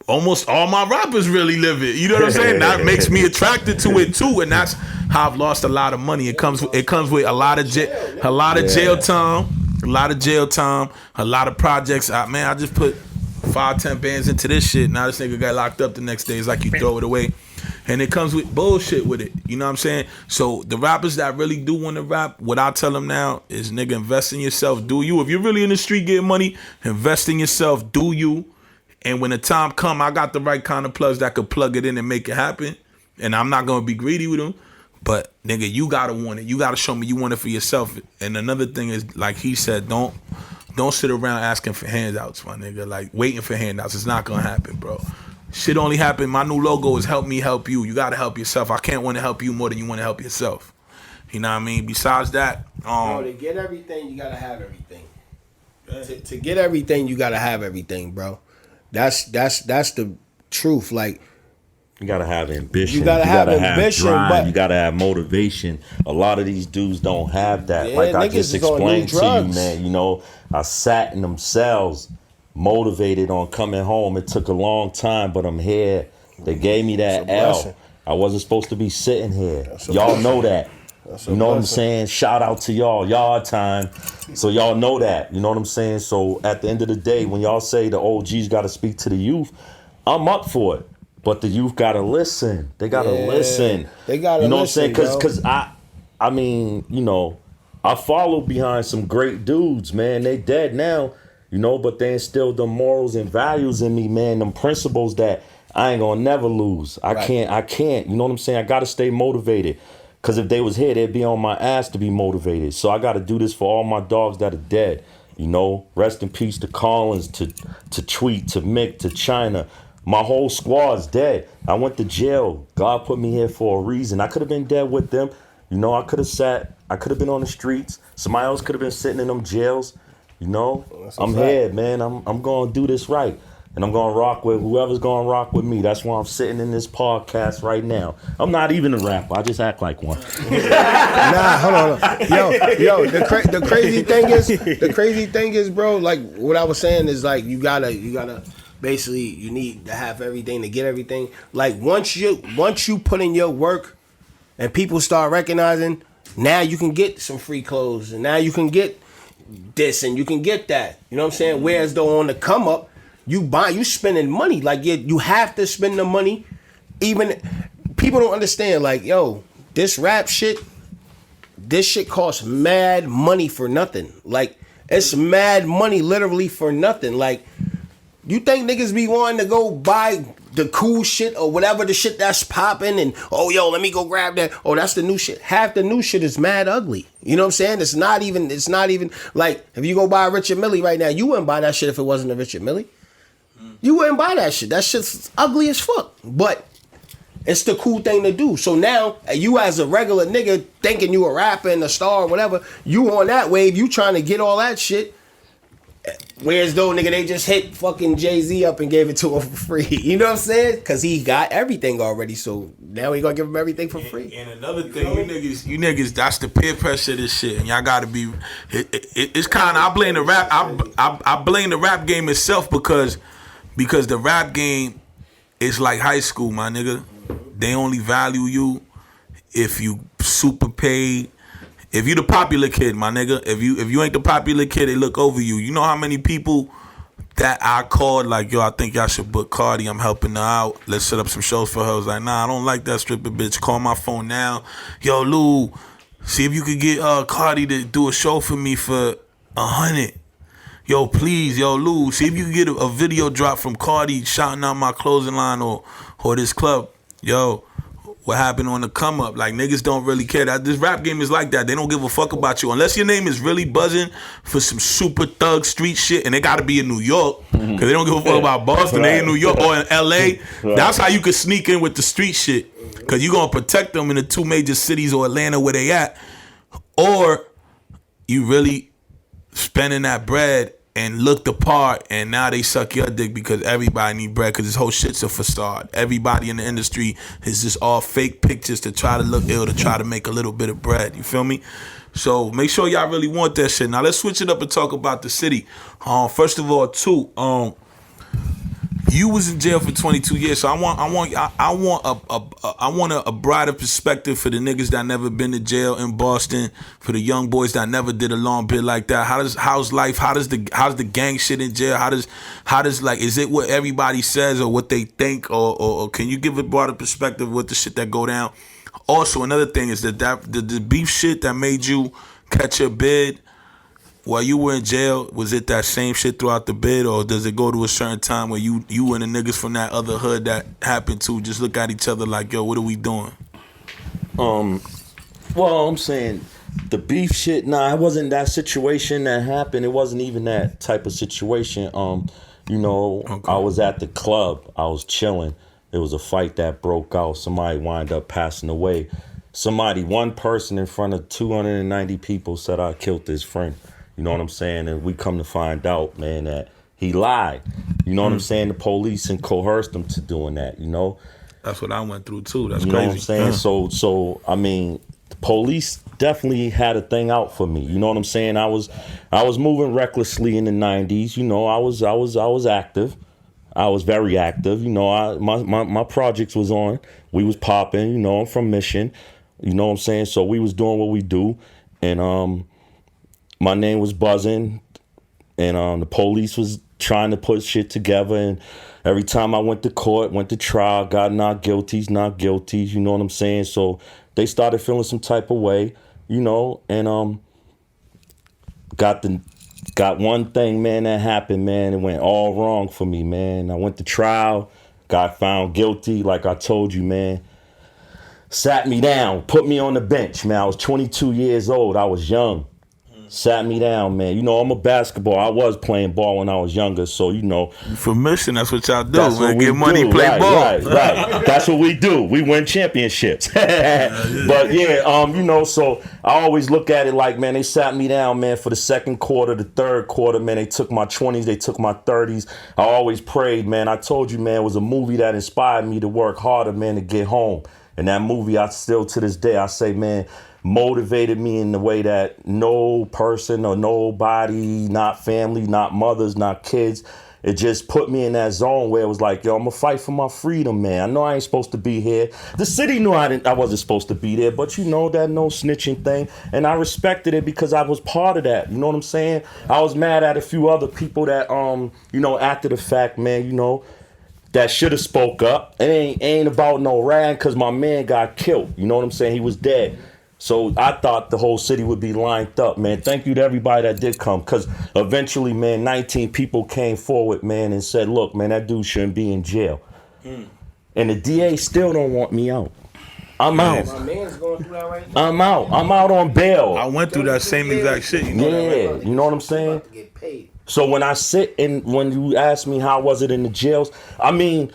almost all my rappers really live it. You know what I'm saying? That makes me attracted to it too, and that's how I've lost a lot of money. It comes with a lot of jail time. A lot of jail time, a lot of projects. I just put 5-10 bands into this shit. Now this nigga got locked up the next day. It's like you throw it away. And it comes with bullshit with it. You know what I'm saying? So the rappers that really do want to rap, what I tell them now is, nigga, invest in yourself. Do you. If you're really in the street getting money, invest in yourself. Do you. And when the time come, I got the right kind of plugs that could plug it in and make it happen. And I'm not going to be greedy with them. But, nigga, you got to want it. You got to show me you want it for yourself. And another thing is, like he said, don't sit around asking for handouts, my nigga. Like, waiting for handouts. It's not going to happen, bro. Shit only happen. My new logo is help me help you. You got to help yourself. I can't want to help you more than you want to help yourself. You know what I mean? Besides that, bro, to get everything, you got to have everything. To get everything, you got to have everything, bro. That's the truth. Like, you gotta have ambition. You gotta have ambition, drive, but you gotta have motivation. A lot of these dudes don't have that. Yeah, like I just explained to you, drugs. man. You know, I sat in them cells, motivated on coming home. It took a long time, but I'm here. They gave me that L. I wasn't supposed to be sitting here. Y'all know that. You know what I'm saying? Shout out to y'all. Y'all time. So y'all know that. You know what I'm saying? So at the end of the day, when y'all say the OGs got to speak to the youth, I'm up for it. But the youth got to listen. They got to listen. They got to listen, you know what I'm saying? Because I mean, you know, I follow behind some great dudes, man. They dead now, you know, but they instilled the morals and values in me, man. Them principles that I ain't going to never lose. I can't. You know what I'm saying? I got to stay motivated. Because if they was here, they'd be on my ass to be motivated. So I got to do this for all my dogs that are dead. You know, rest in peace to Collins, to Tweet, to Mick, to China. My whole squad's dead. I went to jail. God put me here for a reason. I could have been dead with them. You know, I could have been on the streets. Somebody else could have been sitting in them jails. You know, I'm here, man. I'm going to do this right. And I'm going to rock with whoever's going to rock with me. That's why I'm sitting in this podcast right now. I'm not even a rapper. I just act like one. Nah, hold on. Yo, the crazy thing is, bro, like what I was saying is like you gotta basically you need to have everything to get everything. Like once you put in your work and people start recognizing, now you can get some free clothes and now you can get this and you can get that. You know what I'm saying? Whereas though on the come up, you spending money. Like you have to spend the money. Even people don't understand, like, yo, this rap shit, this shit costs mad money for nothing. Like, it's mad money literally for nothing. Like, you think niggas be wanting to go buy the cool shit or whatever the shit that's popping and, oh, yo, let me go grab that. Oh, that's the new shit. Half the new shit is mad ugly. You know what I'm saying? It's not even like, if you go buy a Richard Mille right now, you wouldn't buy that shit if it wasn't a Richard Mille. You wouldn't buy that shit. That shit's ugly as fuck. But it's the cool thing to do. So now, you as a regular nigga thinking you a rapper and a star or whatever, you on that wave, you trying to get all that shit. Whereas though, nigga, they just hit fucking Jay-Z up and gave it to him for free. You know what I'm saying? Because he got everything already. So now we gonna give him everything for free. And another thing, you niggas, that's the peer pressure of this shit. And y'all gotta be, it's kind of, I blame the rap, I blame the rap game itself because the rap game is like high school, my nigga. They only value you if you super paid. If you the popular kid, my nigga. If you ain't the popular kid, they look over you. You know how many people that I called like, yo, I think y'all should book Cardi. I'm helping her out. Let's set up some shows for her. I was like, nah, I don't like that stripper bitch. Call my phone now. Yo, Lou, see if you could get Cardi to do a show for me for 100. Yo, please, yo, Lou, see if you can get a video drop from Cardi shouting out my clothing line or this club. Yo, what happened on the come up? Like, niggas don't really care. This rap game is like that. They don't give a fuck about you. Unless your name is really buzzing for some super thug street shit, and they gotta be in New York, because they don't give a fuck about Boston. They in New York or in LA. That's how you can sneak in with the street shit. Because you gonna protect them in the two major cities or Atlanta where they at. Or you really spending that bread and look the part, and now they suck your dick because everybody need bread, because this whole shit's a facade. Everybody in the industry is just all fake pictures to try to look ill, to try to make a little bit of bread. You feel me? So make sure y'all really want that shit. Now let's switch it up and talk about the city. First of all, Toot, You was in jail for 22 years, so I want a broader perspective for the niggas that never been to jail in Boston, for the young boys that never did a long bit like that. How's life? How's the gang shit in jail? How does like, is it what everybody says or what they think, or can you give a broader perspective with the shit that go down? Also, another thing is that the beef shit that made you catch your bid while you were in jail, was it that same shit throughout the bid, or does it go to a certain time where you and the niggas from that other hood that happened to just look at each other like, yo, what are we doing? Well, I'm saying the beef shit, nah, it wasn't that situation that happened. It wasn't even that type of situation. Okay. I was at the club. I was chilling. There was a fight that broke out. Somebody wound up passing away. One person in front of 290 people said I killed his friend. You know what I'm saying? And we come to find out, man, that he lied. You know what I'm saying? The police and coerced him to doing that, you know? That's what I went through too. That's crazy. You know what I'm saying? So I mean, the police definitely had a thing out for me. You know what I'm saying? I was moving recklessly in the 90s. You know, I was active. I was very active. You know, my projects was on. We was popping. You know, I'm from Mission. You know what I'm saying? So we was doing what we do, and my name was buzzing, and the police was trying to put shit together. And every time I went to court, went to trial, got not guilties, you know what I'm saying? So they started feeling some type of way, you know, and got one thing, man, that happened, man. It went all wrong for me, man. I went to trial, got found guilty, like I told you, man. Sat me down, put me on the bench, man. I was 22 years old. I was young. Sat me down, man. You know, I'm a basketball. I was playing ball when I was younger, so, you know. For Mission, that's what y'all do, man. Get money, play right, ball. Right. That's what we do. We win championships. But, yeah, you know, so I always look at it like, man, they sat me down, man, for the second quarter, the third quarter, man. They took my 20s, they took my 30s. I always prayed, man. I told you, man, it was a movie that inspired me to work harder, man, to get home. And that movie, I still, to this day, I say, man, motivated me in the way that no person or nobody, not family, not mothers, not kids, it just put me in that zone where it was like, yo, I'm gonna fight for my freedom, man. I know I ain't supposed to be here. The city knew I wasn't supposed to be there, but you know that no snitching thing, and I respected it because I was part of that. You know what I'm saying? I was mad at a few other people that, you know, after the fact, man, you know, that should have spoke up. It ain't about no rag, because my man got killed. You know what I'm saying? He was dead. So I thought the whole city would be lined up, man. Thank you to everybody that did come, because eventually, man, 19 people came forward, man, and said, look, man, that dude shouldn't be in jail. And the DA still don't want me out. I'm out. My man's going through that right now. I'm out. I'm out on bail. I went through that same exact shit. You know yeah, you know what I'm saying? To get paid. So when I sit and when you ask me how was it in the jails, I mean,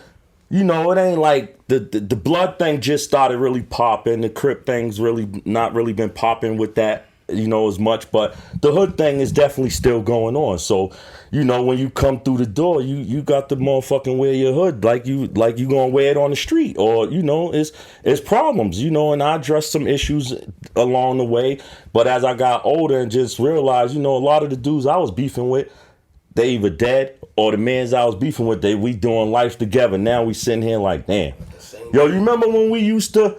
you know, it ain't like the blood thing just started really popping. The Crip thing's really not really been popping with that, you know, as much. But the hood thing is definitely still going on. So, you know, when you come through the door, you got to motherfucking wear your hood like you gonna wear it on the street, or you know, it's problems, you know. And I addressed some issues along the way. But as I got older and just realized, you know, a lot of the dudes I was beefing with, they either dead or the mans I was beefing with, we doing life together. Now we sitting here like, damn. Yo, you remember when we used to,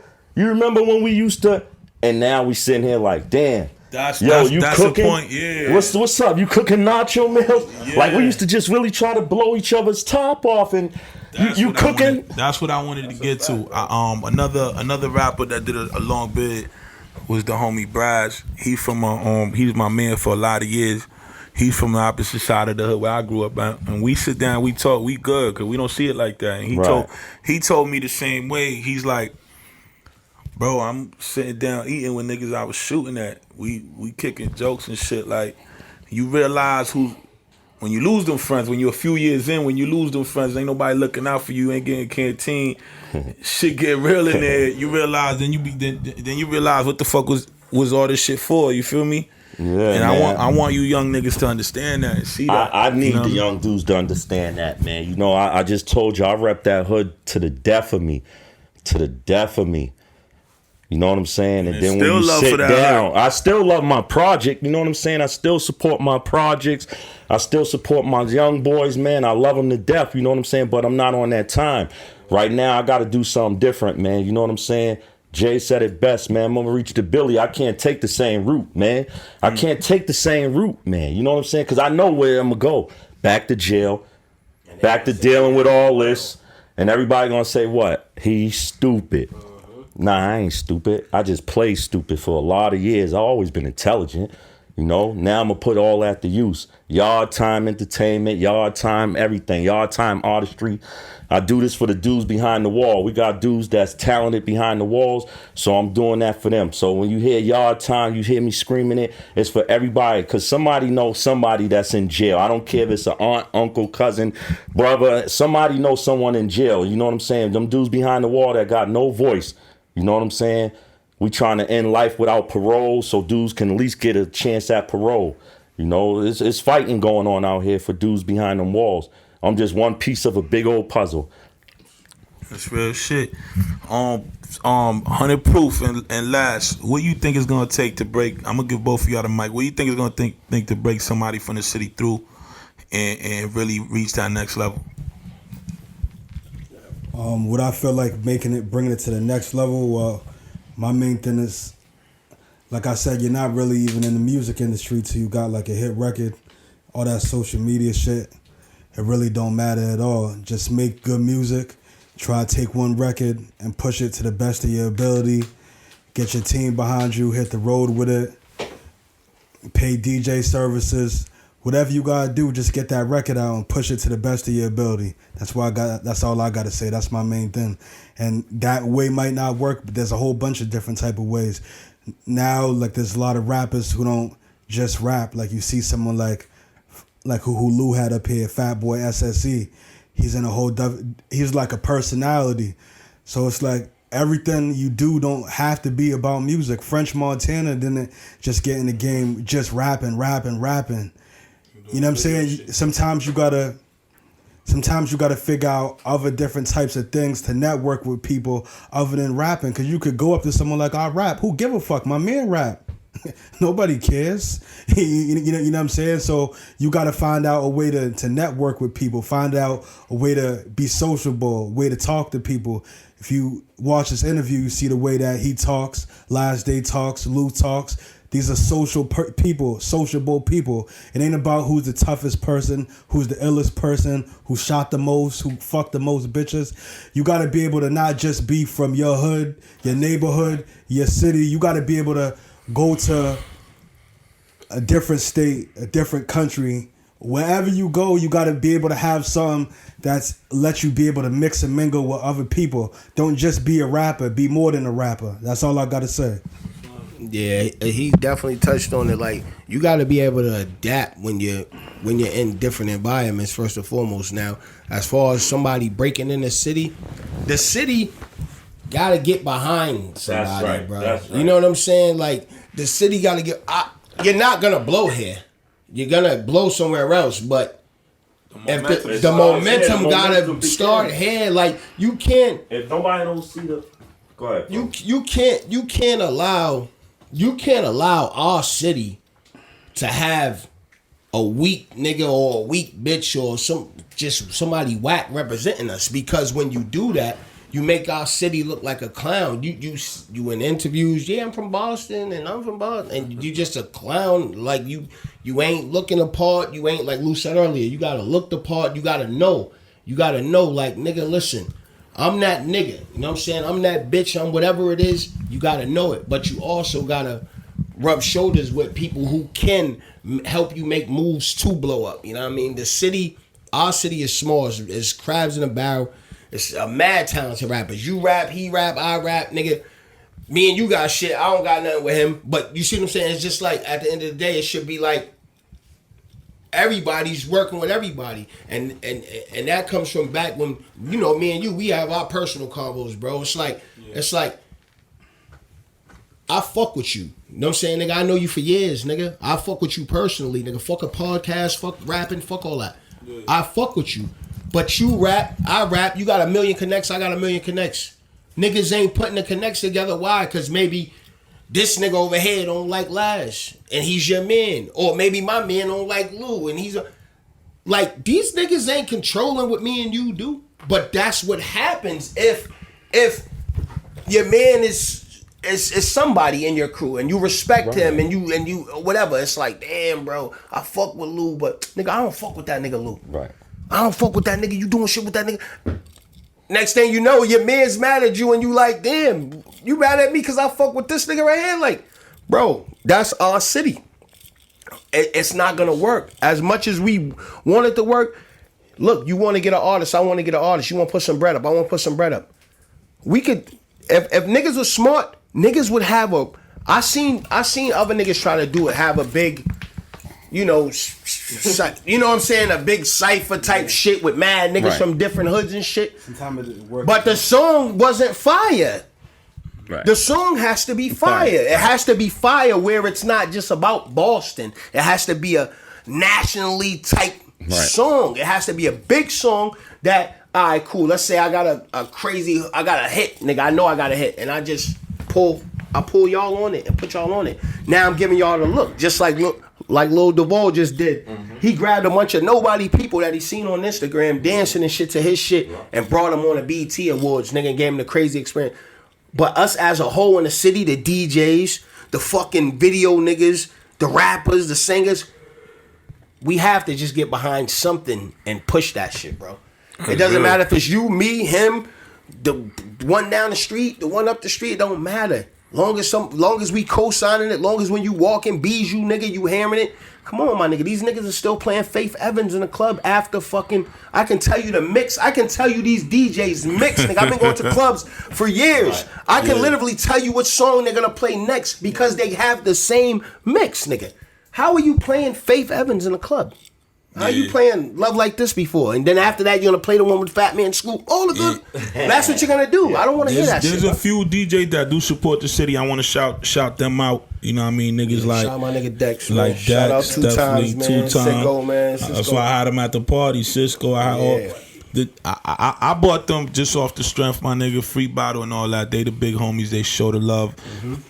and now we sitting here like, damn. That's cooking? The point, yeah. What's up? You cooking nacho meals? Yeah. Like we used to just really try to blow each other's top off, and you cooking? That's what I wanted to get to. Another rapper that did a long bit was the homie Brash. He was my man for a lot of years. He's from the opposite side of the hood where I grew up at. And we sit down, we talk, we good, because we don't see it like that. And he told me the same way. He's like, bro, I'm sitting down eating with niggas I was shooting at. We kicking jokes and shit. Like, you realize when you lose them friends, when you're a few years in, when you lose them friends, ain't nobody looking out for you, ain't getting canteen. Shit get real in there. You realize, then you realize what the fuck was all this shit for, you feel me? Yeah, and man. I want you young niggas to understand that and see that. I need the young dudes to understand that, man. You know, I just told you I rep that hood to the death of me. To the death of me. You know what I'm saying? And then still when you love sit for that, down, I still love my project. You know what I'm saying? I still support my projects. I still support my young boys, man. I love them to death. You know what I'm saying? But I'm not on that time. Right now, I got to do something different, man. You know what I'm saying? Jay said it best, man. I'm going to reach the Billy. I can't take the same route, man. I can't take the same route, man. You know what I'm saying? Because I know where I'm going to go. Back to jail. Back to dealing with all this. And everybody going to say what? He's stupid. Nah, I ain't stupid. I just played stupid for a lot of years. I've always been intelligent. You know, now I'm going to put all that to use. Yard time entertainment, yard time everything, yard time artistry. I do this for the dudes behind the wall. We got dudes that's talented behind the walls, so I'm doing that for them. So when you hear yard time, you hear me screaming it, it's for everybody, because somebody knows somebody that's in jail. I don't care if it's an aunt, uncle, cousin, brother. Somebody knows someone in jail. You know what I'm saying? Them dudes behind the wall that got no voice. You know what I'm saying? We trying to end life without parole so dudes can at least get a chance at parole. You know, it's fighting going on out here for dudes behind them walls. I'm just one piece of a big old puzzle. That's real shit. 100 proof and last, what you think is gonna take to break? I'm gonna give both of y'all the mic. What do you think is gonna think to break somebody from the city through and really reach that next level? What I feel like bringing it to the next level, my main thing is, like I said, you're not really even in the music industry till you got like a hit record, all that social media shit. It really don't matter at all. Just make good music, try to take one record and push it to the best of your ability. Get your team behind you, hit the road with it, pay DJ services. Whatever you gotta do, just get that record out and push it to the best of your ability. That's all I gotta say. That's my main thing. And that way might not work, but there's a whole bunch of different type of ways. Now, like, there's a lot of rappers who don't just rap. Like, you see someone like who Lou had up here, Fat Boy SSE. He's like a personality. So it's like everything you do don't have to be about music. French Montana didn't just get in the game just rapping. You know what I'm saying? Sometimes you gotta figure out other different types of things to network with people other than rapping. Because you could go up to someone like, I rap. Who give a fuck? My man rap. Nobody cares. You know what I'm saying? So you got to find out a way to network with people. Find out a way to be sociable, a way to talk to people. If you watch this interview, you see the way that he talks, Last Day talks, Lou talks. These are people, sociable people. It ain't about who's the toughest person, who's the illest person, who shot the most, who fucked the most bitches. You got to be able to not just be from your hood, your neighborhood, your city. You got to be able to go to a different state, a different country. Wherever you go, you got to be able to have something that's let you be able to mix and mingle with other people. Don't just be a rapper. Be more than a rapper. That's all I got to say. Yeah, he definitely touched on it. Like, you got to be able to adapt when you're in different environments, first and foremost. Now, as far as somebody breaking in the city got to get behind somebody, That's right, bro. that's right. You know what I'm saying? Like, the city got to get... you're not going to blow here. You're going to blow somewhere else, but the momentum got to start here. Like, you can't... If nobody don't see the... Go ahead. Bro. You can't allow our city to have a weak nigga or a weak bitch or somebody whack representing us, because when you do that, you make our city look like a clown. You in interviews, yeah, I'm from Boston and I'm from Boston, and you just a clown. Like, you ain't looking the part. You ain't, like Lou said earlier, you gotta look the part. You gotta know, like, nigga, listen, I'm that nigga. You know what I'm saying? I'm that bitch. I'm whatever it is. You gotta know it, but you also gotta rub shoulders with people who can help you make moves to blow up. You know what I mean? Our city is small. It's crabs in a barrel. It's a mad talented rappers. You rap, he rap, I rap, nigga. Me and you got shit. I don't got nothing with him. But you see what I'm saying? It's just like, at the end of the day, it should be like everybody's working with everybody. And that comes from back when, you know, me and you, we have our personal combos, bro. It's like, I fuck with you. You know what I'm saying, nigga? I know you for years, nigga. I fuck with you personally, nigga. Fuck a podcast, fuck rapping, fuck all that. Yeah. I fuck with you. But you rap, I rap, you got a million connects, I got a million connects. niggas ain't putting the connects together. Why? Because maybe this nigga over here don't like Lash, and he's your man. Or maybe my man don't like Lou, and he's like, these niggas ain't controlling what me and you do. But that's what happens if your man is somebody in your crew and you respect him and you whatever. It's like, damn, bro, I fuck with Lou, but nigga, I don't fuck with that nigga Lou. Right. I don't fuck with that nigga. You doing shit with that nigga. Next thing you know, your man's mad at you and you like, damn, you mad at me because I fuck with this nigga right here? Like, bro, that's our city. It's not gonna work. As much as we want it to work, look, you want to get an artist, I want to get an artist. You want to put some bread up, I want to put some bread up. We could, if niggas were smart, niggas would have a. I seen other niggas try to do it, have a big, you know what I'm saying, a big cipher type shit with mad niggas from different hoods and shit. But the song wasn't fire. Right. The song has to be fire. It has to be fire where it's not just about Boston. It has to be a nationally type song. It has to be a big song that, all right, cool. Let's say I got a hit, nigga. I know I got a hit, and I just pull y'all on it and put y'all on it. Now I'm giving y'all the look, just like Lil Duval just did. Mm-hmm. He grabbed a bunch of nobody people that he seen on Instagram dancing and shit to his shit and brought them on the BET Awards, nigga, and gave him the crazy experience. But us as a whole in the city, the DJs, the fucking video niggas, the rappers, the singers, we have to just get behind something and push that shit, bro. It doesn't matter if it's you, me, him, the one down the street, the one up the street. It don't matter. Long as we co-signing it, long as when you walking, bees you nigga, you hammering it. Come on, my nigga. These niggas are still playing Faith Evans in the club after fucking. I can tell you the mix. I can tell you these DJs mix, nigga. I've been going to clubs for years. I can literally tell you what song they're gonna play next because they have the same mix, nigga. How are you playing Faith Evans in the club? How you playing Love Like This before? And then after that, you're going to play the one with Fat Man Scoop. All the good. That's what you're going to do. I don't want to hear that shit. There's a few DJs that do support the city. I want to shout them out. You know what I mean? Niggas like... Shout my nigga Dex, man. Like Shout out Dex, two times, man. Cisco, man. Cisco. That's why I had him at the party. Cisco. I bought them just off the strength, my nigga. Free bottle and all that. They the big homies. They show the love.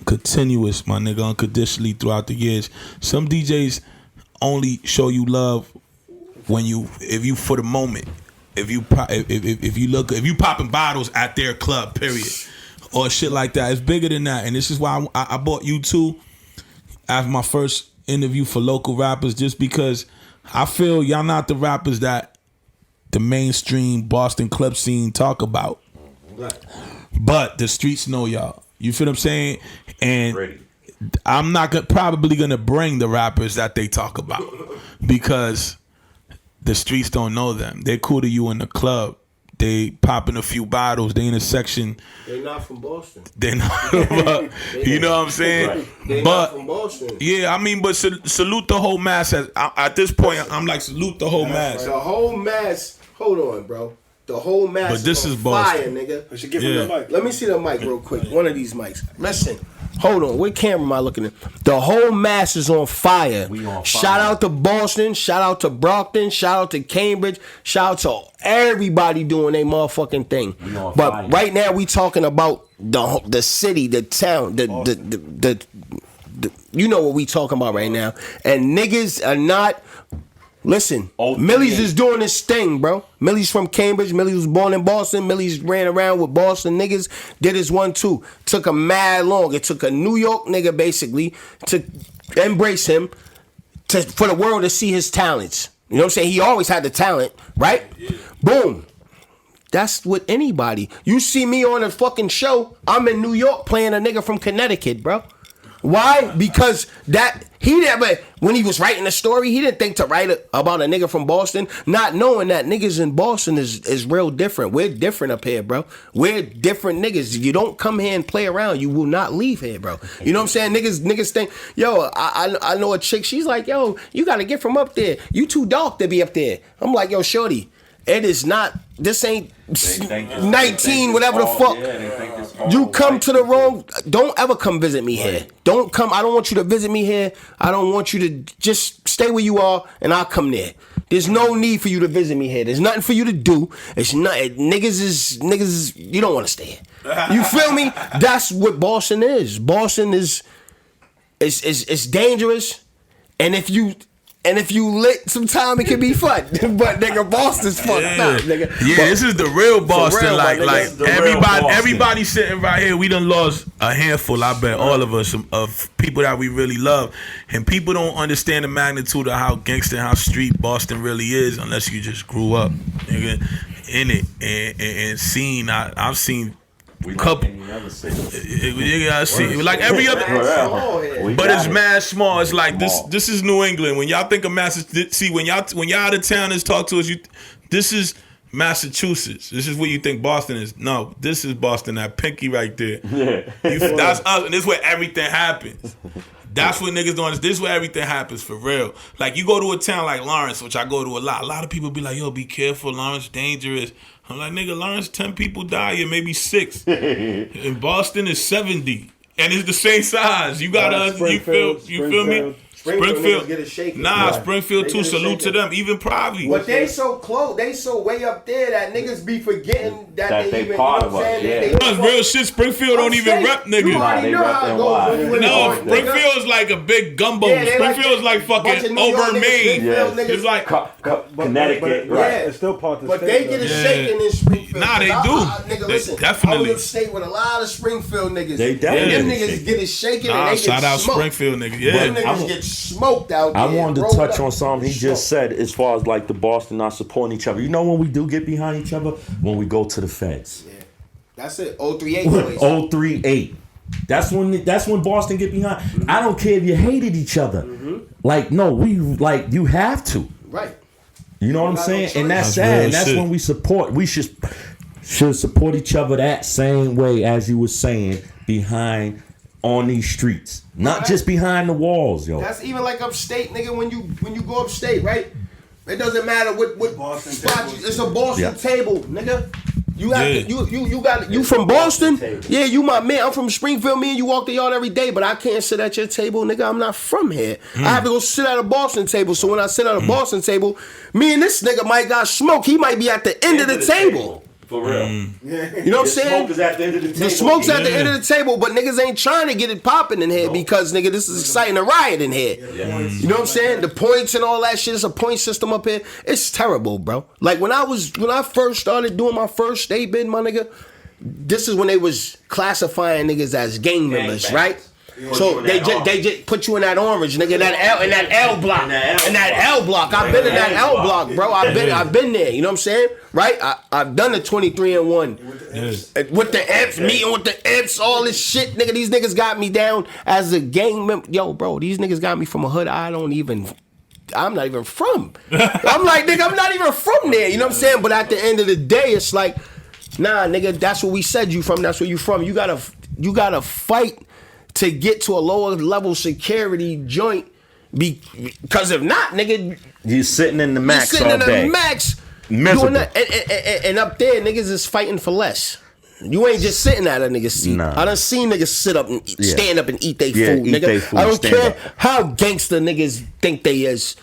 Continuous, my nigga. Unconditionally throughout the years. Some DJs only show you love if you for the moment, if you popping bottles at their club, period, or shit like that. It's bigger than that, and this is why I bought you two as my first interview for local rappers, just because I feel y'all not the rappers that the mainstream Boston club scene talk about, but the streets know y'all. You feel what I'm saying? And I'm not probably gonna bring the rappers that they talk about because the streets don't know them. They're cool to you in the club. They popping a few bottles. They in a section. They not from Boston. They're not. You know what I'm saying? Right. They not from Boston. Yeah, I mean, but salute the whole mass. At this point, I'm like, salute the whole mass. The whole mass. Hold on, bro. The whole mass. But this is Boston. Boston. Fire, nigga. I should give him the mic. Let me see the mic real quick. One of these mics. Listen. Hold on, what camera am I looking at? The whole mass is on fire. We on fire. Shout out to Boston, shout out to Brockton, shout out to Cambridge, shout out to everybody doing their motherfucking thing. But fire. right now we talking about the city, the town, the you know what we talking about right now. And niggas are not. Listen, Millie's is doing this thing, bro. Millie's from Cambridge. Millie was born in Boston. Millie's ran around with Boston niggas. Did his 1-2. Took a mad long. It took a New York nigga basically to embrace him, for the world to see his talents. You know what I'm saying? He always had the talent, right? Yeah. Boom. That's with anybody. You see me on a fucking show, I'm in New York playing a nigga from Connecticut, bro. Why? Because he never, when he was writing the story, he didn't think to write about a nigga from Boston, not knowing that niggas in Boston is real different. We're different up here, bro. We're different niggas. You don't come here and play around, you will not leave here, bro. You know what I'm saying? Niggas think, yo, I know a chick, she's like, yo, you gotta get from up there. You too dark to be up there. I'm like, yo, shorty, It is not. This ain't They think 19, whatever the fuck. Yeah, they think it's all You come to the right. wrong. Don't ever come visit me here. Don't come. I don't want you to visit me here. I don't want you to just stay where you are, and I'll come there. There's no need for you to visit me here. There's nothing for you to do. It's not niggas is. You don't want to stay here. You feel me? That's what Boston is. Boston is dangerous, and if you lit sometime it can be fun. But nigga, Boston's fucked up, nigga. Yeah, But this is the real Boston. real, like my nigga. This is the real Boston. everybody sitting right here, we done lost a handful, I bet, all of us, of people that we really love. And people don't understand the magnitude of how gangster and how street Boston really is unless you just grew up, nigga, in it and seen. I've seen We couple. can't never say this. I see, like every other. We But got it's it. mad small. It's like this. Small. This is New England. When y'all think of Massachusetts, see when y'all out of towners talk to us, this is Massachusetts. This is what you think Boston is. No, this is Boston. That pinky right there. That's us, and this is where everything happens. That's what niggas don't understand. This is where everything happens for real. Like you go to a town like Lawrence, which I go to a lot. A lot of people be like, "Yo, be careful, Lawrence, dangerous." I'm like, nigga, Lawrence, 10 people die and maybe 6. In Boston is 70. And it's the same size. You gotta, you feel me? Springfield get it shaken. Nah, Right. Springfield They too. get it Salute to shaken. them. Even Provi. But they so close, they so way up there that niggas be forgetting that That they they even, part you know of what I'm us, saying? yeah. That's real shit. Springfield don't even rep You niggas. already they know rep how it them goes wide. when you in No, the North, nigga. Springfield's like a big gumbo. Yeah, they like Springfield's like bunch of fucking New York over niggas, Maine. Springfield niggas. It's like Connecticut, but right? It's still part of the But state. they get it Yeah. shaken in Springfield. Nah, they 'Cause do. Nigga, They listen, definitely. I was upstate with a lot of Springfield niggas. They definitely Them get it niggas shaken. get it shaken Nah, and they shout get out smoked. Springfield niggas. Them Yeah. niggas get smoked out there. I wanted to rolled touch up, on something he just said as far as like the Boston not supporting each other. You know when we do get behind each other? When we go to the feds. Yeah. That's it. 038 boys. 038. That's when Boston get behind. I don't care if you hated each other. Like, no, we like you have to. Right. You know what I'm got no saying? choice. And that's That's sad. real And that's shit. when we support. We should support each other that same way as you were saying behind on these streets, not Right. just behind the walls, yo. That's even like upstate, nigga. When you go upstate, right? It doesn't matter what Boston spot table. you, it's a Boston Yeah. table, nigga. You have Yeah. you got you from Boston? Yeah, you my man. I'm from Springfield. Me and you walk the yard every day, but I can't sit at your table, nigga. I'm not from here. I have to go sit at a Boston table. So when I sit at a Boston table, me and this nigga might got smoke. He might be at the end of the table. For real. You know what I'm saying? Smoke is at the end of the table. The smoke's at the Yeah. end of the table, but niggas ain't trying to get it popping in here because nigga, this is exciting a riot in here. You know what I'm saying? The points and all that shit. It's a point system up here. It's terrible, bro. Like when I first started doing my first state bid, my nigga, this is when they was classifying niggas as gang members, bangs. right? So in they that just put you in that orange, nigga, in that L block, in that L block. I've been in that L block, bro. I've been there. You know what I'm saying? Right? I've done the 23-1 with the Fs, meeting with the Fs, all this shit, nigga. These niggas got me down as a gang member. Yo, bro, these niggas got me from a hood I'm not even from. I'm like, nigga, I'm not even from there. You know what I'm saying? But at the end of the day, it's like, nah, nigga, that's what we said you from. That's where you from. You gotta fight to get to a lower level security joint, because if not, nigga, You're sitting in the you max sitting all in the day. max, Miserable. doing that, and up there, niggas is fighting for less. You ain't just sitting at a nigga's seat. Nah. I done seen niggas sit up and Yeah. stand up and eat their Yeah, food, eat nigga. they food, I don't stand care up. how gangster niggas think they is.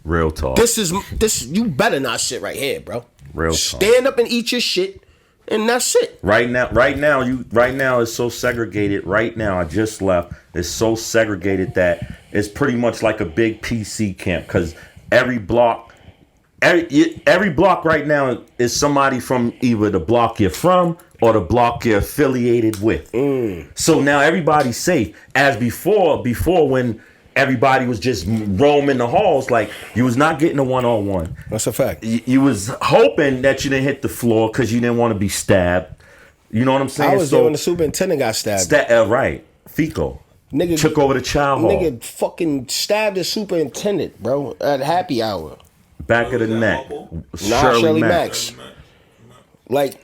Real talk. This you better not sit right here, bro. Real talk. Stand up and eat your shit, and that's it. Right now it's so segregated. Right now, I just left. It's so segregated that it's pretty much like a big PC camp because every block right now is somebody from either the block you're from or the block you're affiliated with. So now everybody's safe. As before when everybody was just roaming the halls, like you was not getting a one-on-one. That's a fact. You was hoping that you didn't hit the floor because you didn't want to be stabbed. You know what I'm saying? I was there when the superintendent got stabbed. Right. Fico. Nigga Took over the child hall. Nigga fucking stabbed the superintendent, bro, at happy hour. Back of the neck. Nah, Shirley Max. Like,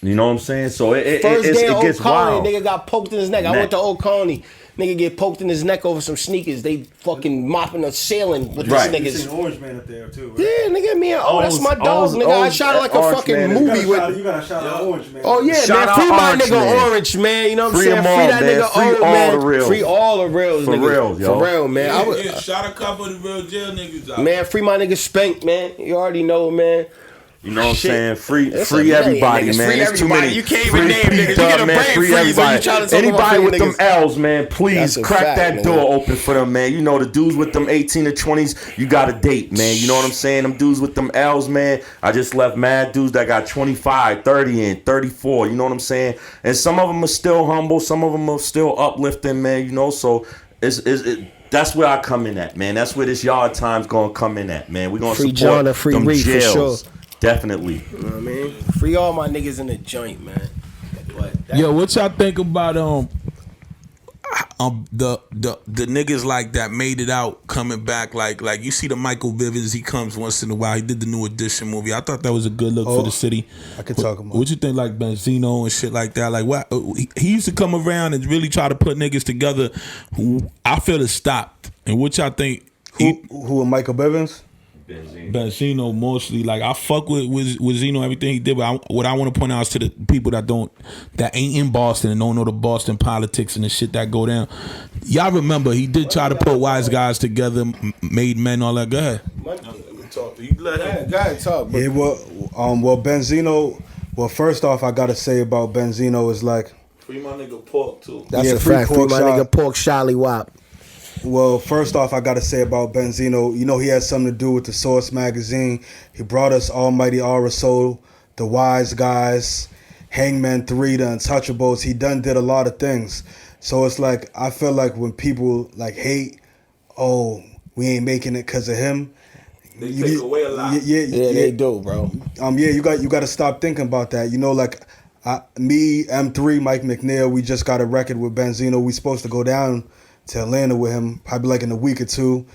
You know what I'm saying? So it first day of gets Old Colony, wild. nigga got poked in his neck. I Neck. went to Old Colony. Nigga get poked in his neck over some sneakers. They fucking mopping a ceiling with Right. these You niggas. seen Orange Man up there too, right? Yeah, nigga, me and that's my dog, O's- nigga. I O's- shot like a Orange fucking Man is- movie with. You gotta shout out Orange Man. Oh yeah, Shout man. out Free my Orange nigga Man. Orange, man. You know what I'm Free saying? them Free all, that man. nigga Free Orange, all man. the reals. Free all the reals, For nigga. real, yo. For real, man. I Yeah, was, shot a couple of the real jail niggas out. man, free my nigga Spank, man. You already know, man. You know what I'm Shit. saying? Free It's a free million everybody, niggas. man. Free It's too everybody. many. You can't even Free name niggas. You Dub, get a man. brain Free freeze when you everybody. try to talk about Anybody free with them niggas. L's, man, please That's a crack fact, that nigga. door open for them, man. You know the dudes with them 18 to 20s, you got a date, man. You know what I'm saying? Them dudes with them L's, man. I just left mad dudes that got 25, 30, and 34. You know what I'm saying? And some of them are still humble. Some of them are still uplifting, man. You know, so that's where I come in at, man. That's where this yard time's gonna come in at, man. We're gonna Free support John or free them Reed for jails. sure. Definitely. You know what I mean? Free all my niggas in the joint, man. But that, Yo, what y'all think about the niggas like that made it out coming back? Like you see the Michael Bivins, he comes once in a while. He did the New Edition movie. I thought that was a good look for the city. I could talk about. What you think, like Benzino and shit like that? Like what he used to come around and really try to put niggas together. Who I feel it stopped. And what y'all think? Who Michael Bivins? Benzino mostly. Like I fuck with Zeno, everything he did, but what I want to point out is to the people that ain't in Boston and don't know the Boston politics and the shit that go down. Y'all remember he did try to put wise guys together, made men, all that. Go ahead. Talk to you. Let him. go ahead, talk. But Yeah, well, Benzino. Well, first off, I gotta say about Benzino is like, Free my nigga Pork too. that's yeah, a free fact. Free pork my chop. nigga Pork Sholly Wop. well, first off, I gotta say about Benzino. You know, he had something to do with the Source magazine. He brought us Almighty RSO, the Wise Guys, Hangman 3, the Untouchables. He did a lot of things. So it's like I feel like when people like hate, oh, we ain't making it because of him. They take away a lot. Yeah, they do, bro. You got to stop thinking about that. You know, like me, M3, Mike McNeil, we just got a record with Benzino. We supposed to go down to Atlanta with him probably like in a week or two,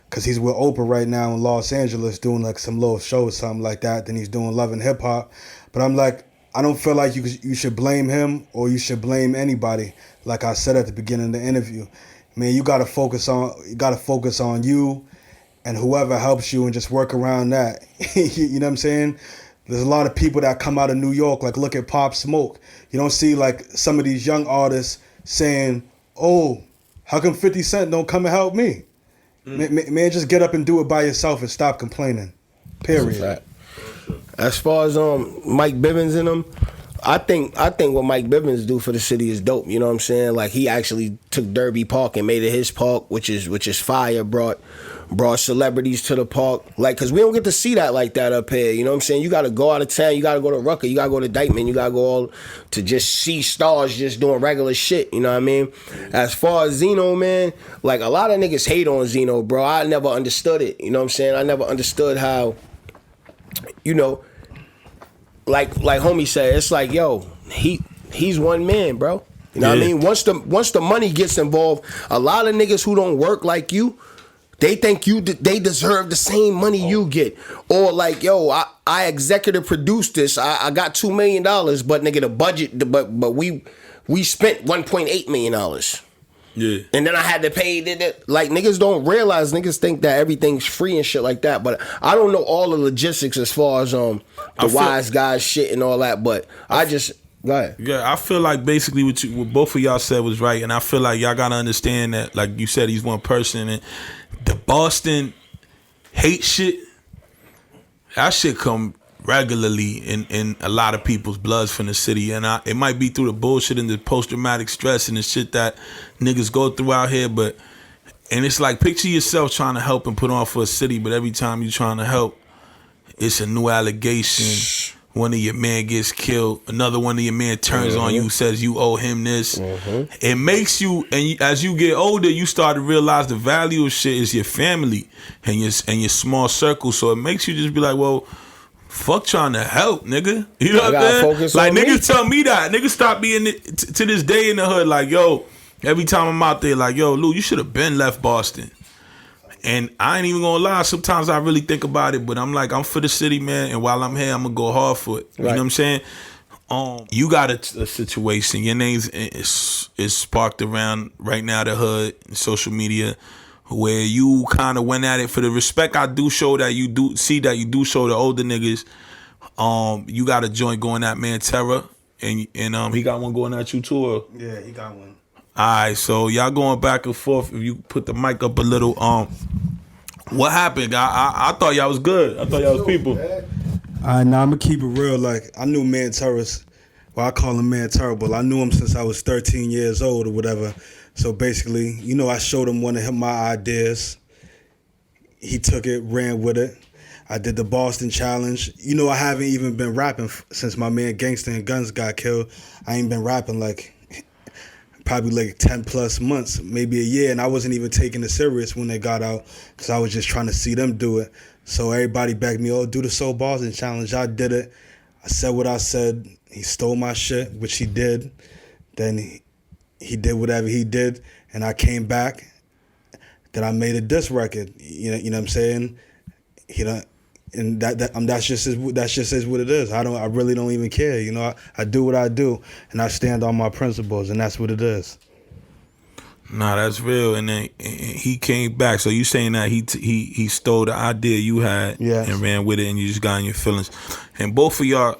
because he's with Oprah right now in Los Angeles doing like some little show or something like that. Then he's doing Love and Hip Hop. But I'm like, I don't feel like you should blame him or you should blame anybody. Like I said at the beginning of the interview, man, you got to focus on you and whoever helps you and just work around that. You know what I'm saying? There's a lot of people that come out of New York, like look at Pop Smoke. You don't see like some of these young artists saying, oh, how come 50 Cent don't come and help me? Man, just get up and do it by yourself and stop complaining. Period. As far as Mike Bivins and them, I think what Mike Bivins do for the city is dope. You know what I'm saying? Like he actually took Derby Park and made it his park, which is fire. Brought celebrities to the park, like, cause we don't get to see that like that up here. You know what I'm saying? You got to go out of town. You got to go to Rucker. You got to go to Dykeman. You got to go all to just see stars just doing regular shit. You know what I mean? As far as Zeno, man, like a lot of niggas hate on Zeno, bro. I never understood it. You know what I'm saying? I never understood how, you know, like homie said, it's like, yo, he's one man, bro. You know what I mean? Once the money gets involved, a lot of niggas who don't work like you, they think they deserve the same money you get. Or like, yo, I executive produced this. I got $2 million, but nigga, the budget, but we spent $1.8 million. Yeah. And then I had to pay that. Like, niggas don't realize, niggas think that everything's free and shit like that. But I don't know all the logistics as far as the wise guys shit and all that. But I just go ahead. Yeah, I feel like basically what both of y'all said was right, and I feel like y'all gotta understand that, like you said, he's one person, and the Boston hate shit, that shit come regularly in a lot of people's bloods from the city, and it might be through the bullshit and the post-traumatic stress and the shit that niggas go through out here, and it's like, picture yourself trying to help and put on for a city, but every time you're trying to help, it's a new allegation. One of your man gets killed. Another one of your man turns on you, says you owe him this. It makes you, and as you get older, you start to realize the value of shit is your family and your small circle. So it makes you just be like, well, fuck trying to help, nigga. You know what I'm saying? Like, niggas tell me that. Niggas stop being to this day in the hood like, yo, every time I'm out there, like, yo, Lou, you should have been left Boston. And I ain't even gonna lie, sometimes I really think about it, but I'm like, I'm for the city, man, and while I'm here, I'm gonna go hard for it. You know what I'm saying? You got a situation. Your name is sparked around right now the hood, social media, where you kind of went at it for the respect I do show that you do see that you do show the older niggas. You got a joint going at Man Terror, and he got one going at you too. Or? Yeah, he got one. All right, so y'all going back and forth. If you put the mic up a little, what happened? I thought y'all was good. I thought y'all was people. Now I'm gonna keep it real. Like, I knew Man Terrorist. Well, I call him Man Terrible. I knew him since I was 13 years old or whatever. So basically, I showed him one of my ideas. He took it, ran with it. I did the Boston Challenge. I haven't even been rapping since my man Gangsta and Guns got killed. I ain't been rapping probably 10 plus months, maybe a year, and I wasn't even taking it serious when they got out because I was just trying to see them do it. So everybody backed me, do the Soul Boston Challenge. I did it. I said what I said. He stole my shit, which he did. Then he did whatever he did, and I came back. Then I made a diss record. You know what I'm saying? And that's just what it is. I really don't even care. I do what I do, and I stand on my principles, and that's what it is. Nah, that's real. And then he came back. So you saying that he stole the idea you had and ran with it, and you just got in your feelings. And both of y'all,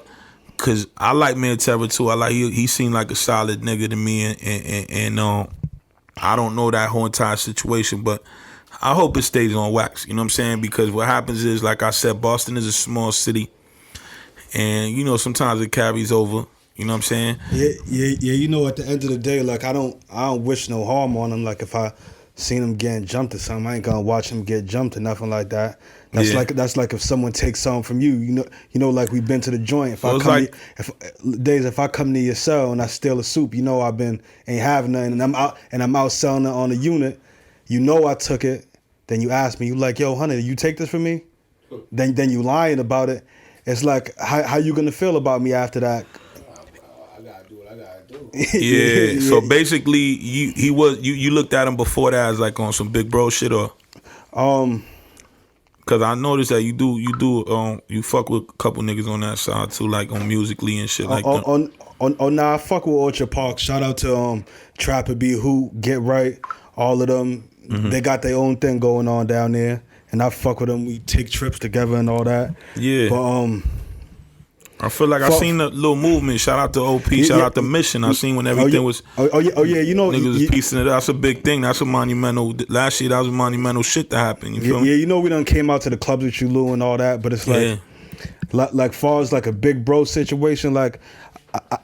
cause I like Man Terror too. I like he seemed like a solid nigga to me, and I don't know that whole entire situation, but I hope it stays on wax. You know what I'm saying? Because what happens is, like I said, Boston is a small city, and sometimes it carries over. You know what I'm saying? Yeah. At the end of the day, I don't wish no harm on him. Like, if I seen him getting jumped or something, I ain't gonna watch him get jumped or nothing like that. That's like if someone takes something from you. Like we've been to the joint. If I come to your cell and I steal a soup, I ain't having nothing, and I'm out selling it on the unit. I took it. Then you ask me, you like, yo, honey, you take this from me? Then you lying about it. It's like, how you gonna feel about me after that? I gotta do what I gotta do. Yeah. So basically, you looked at him before that as like on some big bro shit, or because I noticed that you fuck with a couple niggas on that side too, like on musically and shit like that. Nah, I fuck with Orchard Park. Shout out to Trapper B, Who, Get Right, all of them. Mm-hmm. They got their own thing going on down there, and I fuck with them. We take trips together and all that. Yeah. But I feel like I seen a little movement. Shout out to OP. Shout out to Mission. I seen when everything was. Oh yeah. Niggas was piecing it up. That's a big thing. That's a monumental. Last year, that was a monumental shit that happened. You feel me? Yeah. We done came out to the clubs with you, Lou, and all that. But it's like far as like a big bro situation, like.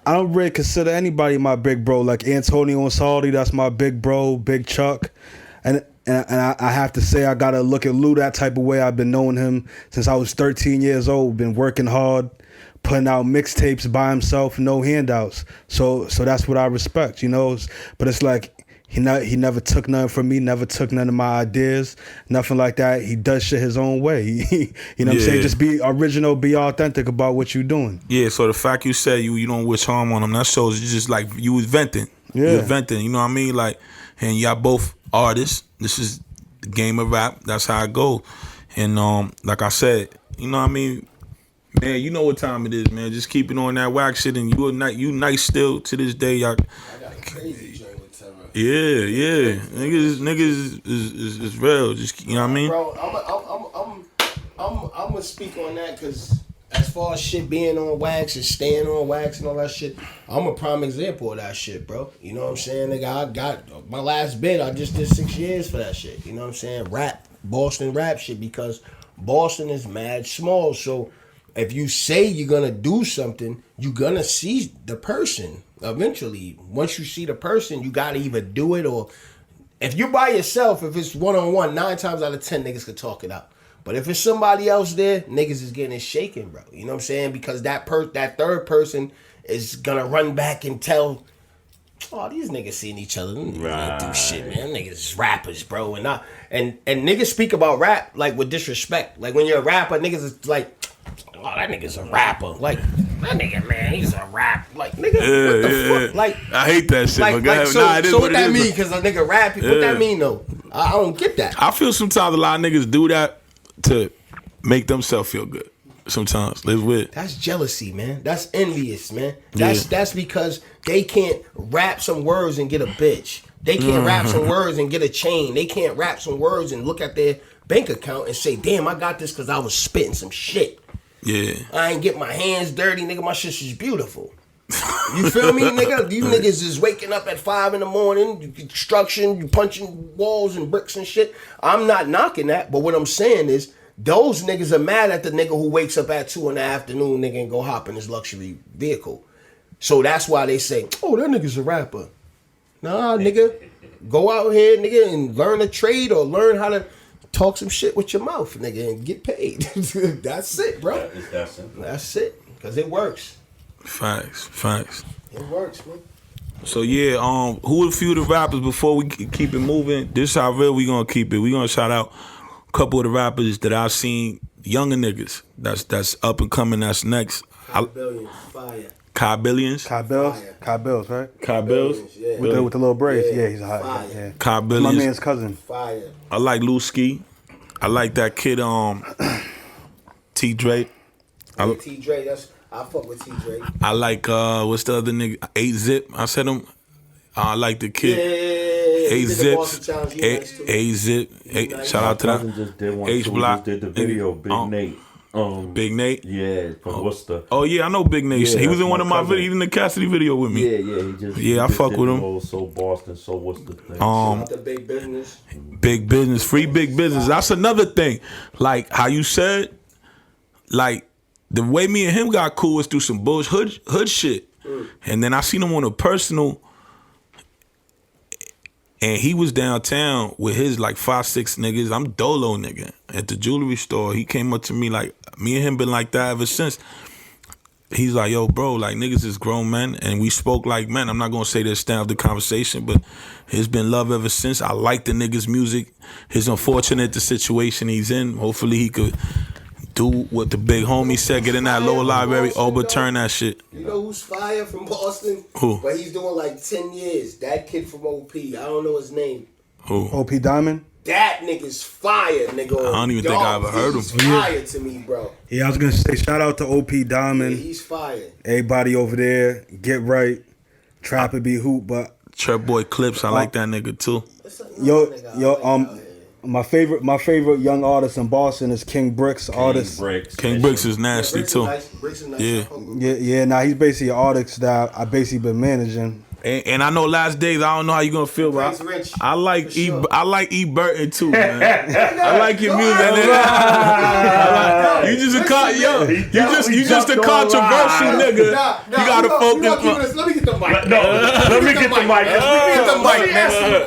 I don't really consider anybody my big bro. Like Antonio and Salty, that's my big bro, Big Chuck. And I have to say, I gotta look at Lou that type of way. I've been knowing him since I was 13 years old. Been working hard, putting out mixtapes by himself, no handouts. So that's what I respect, But it's like he never took nothing from me, never took none of my ideas, nothing like that. He does shit his own way. You know what I'm saying? Just be original, be authentic about what you're doing. Yeah. So the fact you said you don't wish harm on him, that shows you just like you was venting. Yeah. You was venting. You know what I mean? Like, and y'all both artists. This is the game of rap. That's how it goes. And like I said, you know what I mean? Man, you know what time it is, man. Just keep it on that wax shit, and you nice still to this day. Y'all. I got a crazy joint with Terror. Yeah. Niggas is real. Just, you know what I mean? Bro, I'm gonna speak on that because as far as shit being on wax and staying on wax and all that shit, I'm a prime example of that shit, bro. You know what I'm saying? Nigga, I got my last bid. I just did 6 years for that shit. You know what I'm saying? Boston rap shit, because Boston is mad small. So if you say you're gonna do something, you're gonna see the person eventually. Once you see the person, you gotta either do it, or if you're by yourself, if it's one-on-one, 9 times out of 10 niggas could talk it out. But if it's somebody else there, niggas is getting it shaken, bro. You know what I'm saying? Because that third person is gonna run back and tell, oh, these niggas seeing each other. Them niggas don't do shit, man. Them niggas is rappers, bro. And niggas speak about rap like with disrespect. Like when you're a rapper, niggas is like, oh, that nigga's a rapper. Like, that nigga, man, he's a rap. Like, nigga, what the fuck? Like, I hate that shit. Like, but so what that mean? Because a nigga rap, what that mean though? I don't get that. I feel sometimes a lot of niggas do that to make themselves feel good. sometimes. Live with. That's jealousy, man. That's envious, man. That's because they can't rap some words and get a bitch. They can't rap some words and get a chain. They can't rap some words and look at their bank account and say, damn, I got this because I was spitting some shit. Yeah. I ain't get my hands dirty, nigga. My shit is beautiful. You feel me, nigga? You niggas is waking up at 5 in the morning, you construction, you punching walls and bricks and shit. I'm not knocking that, but what I'm saying is those niggas are mad at the nigga who wakes up at 2 in the afternoon, nigga, and go hop in his luxury vehicle. So that's why they say, oh, that nigga's a rapper. Nah, nigga. Go out here, nigga, and learn a trade or learn how to talk some shit with your mouth, nigga, and get paid. That's it, bro. It's that simple. That's it. Because it works. Facts. It works, man. So yeah, who are a few of the rappers before we keep it moving? This is how real we gonna keep it. We gonna shout out a couple of the rappers that I've seen, younger niggas that's up and coming. That's next. Billions, fire. Kai Billions. Kai Bills, right? Kai Bills. Yeah. With the little braids. Yeah, Yeah, he's hot. fire. Yeah. Kai My Billions. man's cousin. Fire. I like Lil Ski. I like that kid T Drake. T Drake, I fuck with T Drake. I like what's the other nigga? 8-Zip. I said him. I like the kid. Yeah. 8-Zips. 8-Zip. Shout out to Cousin that. just did one H too. Block. Just did the video, Big Nate. Big Nate. Yeah, from Worcester. Oh yeah, I know Big Nate. Yeah, He was in that's one of my cousin. videos, even the Cassidy video with me. Yeah, he I just fuck did with the him. whole So Boston, so what's the thing? Not the big business. Big business, free big business. That's another thing. Like how you said, like the way me and him got cool was through some bullshit hood shit. And then I seen him on a personal, and he was downtown with his like 5-6 niggas. I'm Dolo nigga at the jewelry store. He came up to me like, me and him been like that ever since. He's like, yo, bro, like niggas is grown men, and we spoke like men. I'm not gonna say this stand up the conversation, but it's been love ever since. I like the niggas' music. It's unfortunate the situation he's in. Hopefully he could do what the big homie said, get in that lower library, overturn that shit. You know who's fire from Boston? Who? But he's doing like 10 years. That kid from OP. I don't know his name. Who? OP Diamond. That nigga's fire, nigga. I don't even think I ever heard him. He's fire to me, bro. Yeah, I was gonna say shout out to OP Yeah, Diamond. he's fire. Everybody over there, get right. Trap it be hoop, but Trap Boy Clips, I like that nigga too. That's another yo, nigga I yo, like out here. my favorite young artist in Boston is King Bricks. Artist. King Bricks is nasty Bricks is too. nice. Bricks is nice. Yeah. I fuck with Yeah. Now he's basically an artist that I basically been managing. And I know last days I don't know how you gonna feel, but Prince Rich, I like for E. sure. I like E. Burton too, man. I like your music. You just a controversial nigga. You gotta focus. Let me get the mic. Let me get the mic.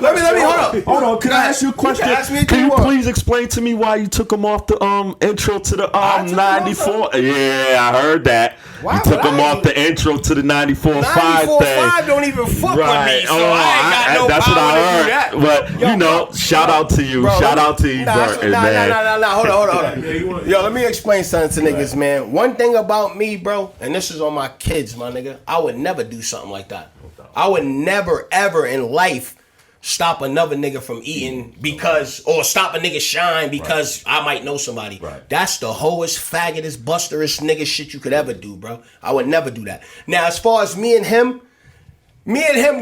Let me hold up. Hold on, can I ask you a question? ask me Can you what? please explain to me why you took him off the intro to the took him off 94? Yeah, I heard that. Why You took would him I off the intro to the 94.5 thing. 94.5 don't even fuck with me, so I ain't got no that's what power to do I heard. that. But Yo, you know, bro, shout out to you. Bro, Shout out to you, Burton, man. Nah. Hold on. Yo, let me explain something to niggas, man. One thing about me, bro, and this is on my kids, my nigga. I would never do something like that. I would never, ever in life stop another nigga from eating or stop a nigga shine because I might know somebody. Right. That's the hoest, faggotest, busterest nigga shit you could ever do, bro. I would never do that. Now, as far as me and him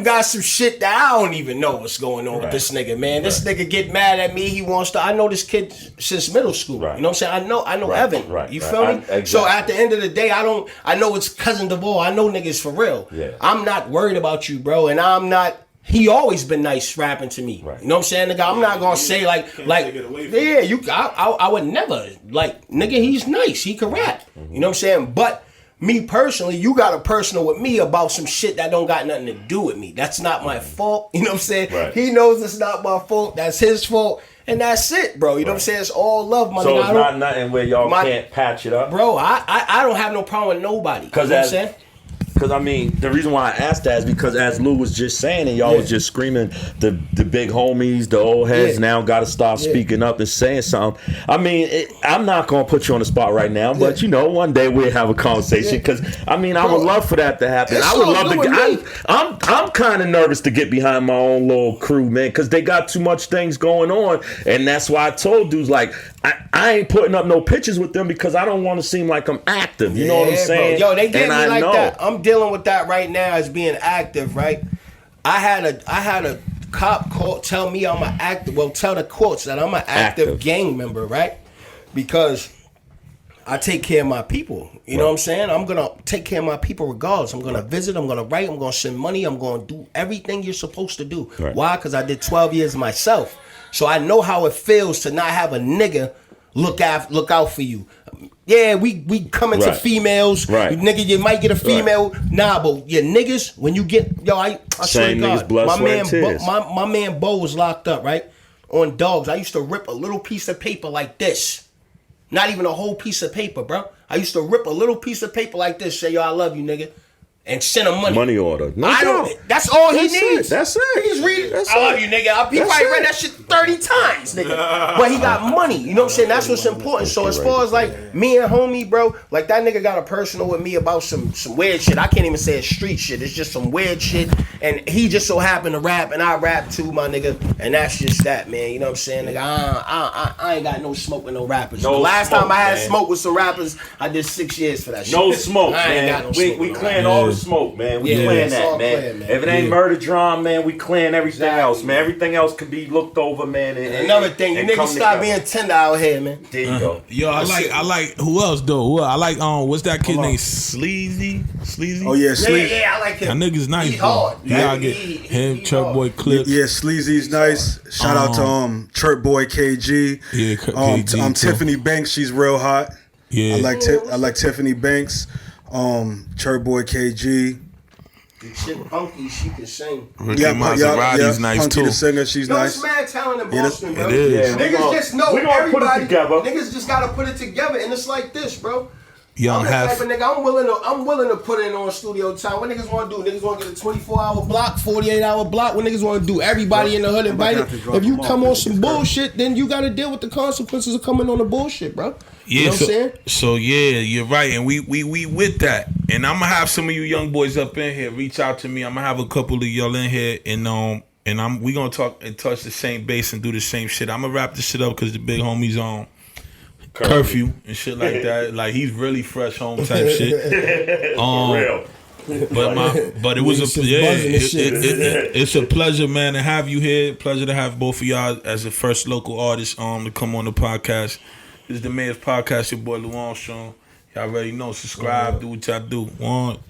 got some shit that I don't even know what's going on with this nigga, man. This nigga get mad at me. He wants to. I know this kid since middle school. Right. You know what I'm saying? I know Evan. Right. You feel me? Exactly. So at the end of the day, I know it's cousin Duvall. I know niggas for real. Yeah. I'm not worried about you, bro, and I'm not. He always been nice rapping to me. Right. You know what I'm saying, nigga? I'm not gonna say like yeah, I would never like nigga. He's nice. He can rap. You know what I'm saying? But me personally, you got a personal with me about some shit that don't got nothing to do with me. That's not my fault. You know what I'm saying? Right. He knows it's not my fault. That's his fault. And that's it, bro. You know what I'm saying? It's all love, my So nigga. it's not nothing where y'all can't patch it up? Bro, I don't have no problem with nobody. You know what I'm saying? Because I mean, the reason why I asked that is because as Lou was just saying, and y'all was just screaming, the big homies, the old heads now got to start speaking up and saying something. I mean, I'm not gonna put you on the spot right now, but you know, one day we'll have a conversation. Because I mean, I would love for that to happen. I would love to. I'm kind of nervous to get behind my own little crew, man, because they got too much things going on, and that's why I told dudes like I ain't putting up no pictures with them because I don't want to seem like I'm active. You know what I'm saying? Bro. Yo, they get me like that. I'm dealing with that right now as being active, right? I had a cop tell me I'm an active. Well, tell the courts that I'm an active gang member, right? Because I take care of my people. You know what I'm saying? I'm gonna take care of my people regardless. I'm gonna visit. I'm gonna write. I'm gonna send money. I'm gonna do everything you're supposed to do. Right. Why? Because I did 12 years myself, so I know how it feels to not have a nigga look out for you. Yeah, we coming to females. Right. Nigga, you might get a female. Right. Nah, but your niggas, when you get I swear to God, my man Bo was locked up, right? On dogs. I used to rip a little piece of paper like this. Not even a whole piece of paper, bro. I used to rip a little piece of paper like this, say, yo, I love you, nigga. And send him money. Money order. That's all he needs. That's it. He just read, I love you, nigga. He probably read that shit 30 times, nigga. But he got money. You know what I'm saying? That's what's important. So as far as like me and homie, bro, like that nigga got a personal with me about some weird shit. I can't even say it's street shit. It's just some weird shit. And he just so happened to rap, and I rap too, my nigga. And that's just that, man. You know what I'm saying? Nigga, I ain't got no smoke with no rappers. The last time I had smoke with some rappers, I did 6 years for that shit. No smoke, man. We clearing all the smoke, man. We clearing that, man. If it ain't murder drum, man, we clearing everything else, man. Everything else can be looked over, man. And another thing, you niggas stop being tender out here, man. There you go. Yo, I like who else though? I like what's that kid named Sleazy? Oh yeah, Sleazy. Yeah, I like him. That nigga's nice. He hard. Yeah, get him, Chirp Boy Clip. Yeah, Sleazy's nice. Shout out to Chirp Boy KG. Yeah, KG Tiffany Banks, she's real hot. Yeah, I like Tiffany Banks. Chirp Boy KG. The chick Punky, she can sing. Ricky Maserati's nice Punky too. The singer, she's nice. It's mad talent in Boston, bro. It is. Niggas just know everybody. Put it together. Niggas just gotta put it together, and it's like this, bro. Young I'm the Hef. type of nigga, I'm willing to put in on studio time. What niggas want to do? Niggas want to get a 24-hour block, 48-hour block. What niggas want to do? Everybody in the hood invited. If you come on some bullshit, then you got to deal with the consequences of coming on the bullshit, bro. Yeah, you know what I'm saying? So yeah, you're right, and we with that. And I'm gonna have some of you young boys up in here. Reach out to me. I'm gonna have a couple of y'all in here, and we gonna talk and touch the same base and do the same shit. I'm gonna wrap this shit up because the big homie's on curfew and shit like that. Like he's really fresh home type shit. For real. But it was it's a pleasure, man, to have you here. Pleasure to have both of y'all as the first local artist to come on the podcast. This is the Mayor's Podcast, your boy Lou Armstrong. Y'all already know. Subscribe, do what y'all do. One.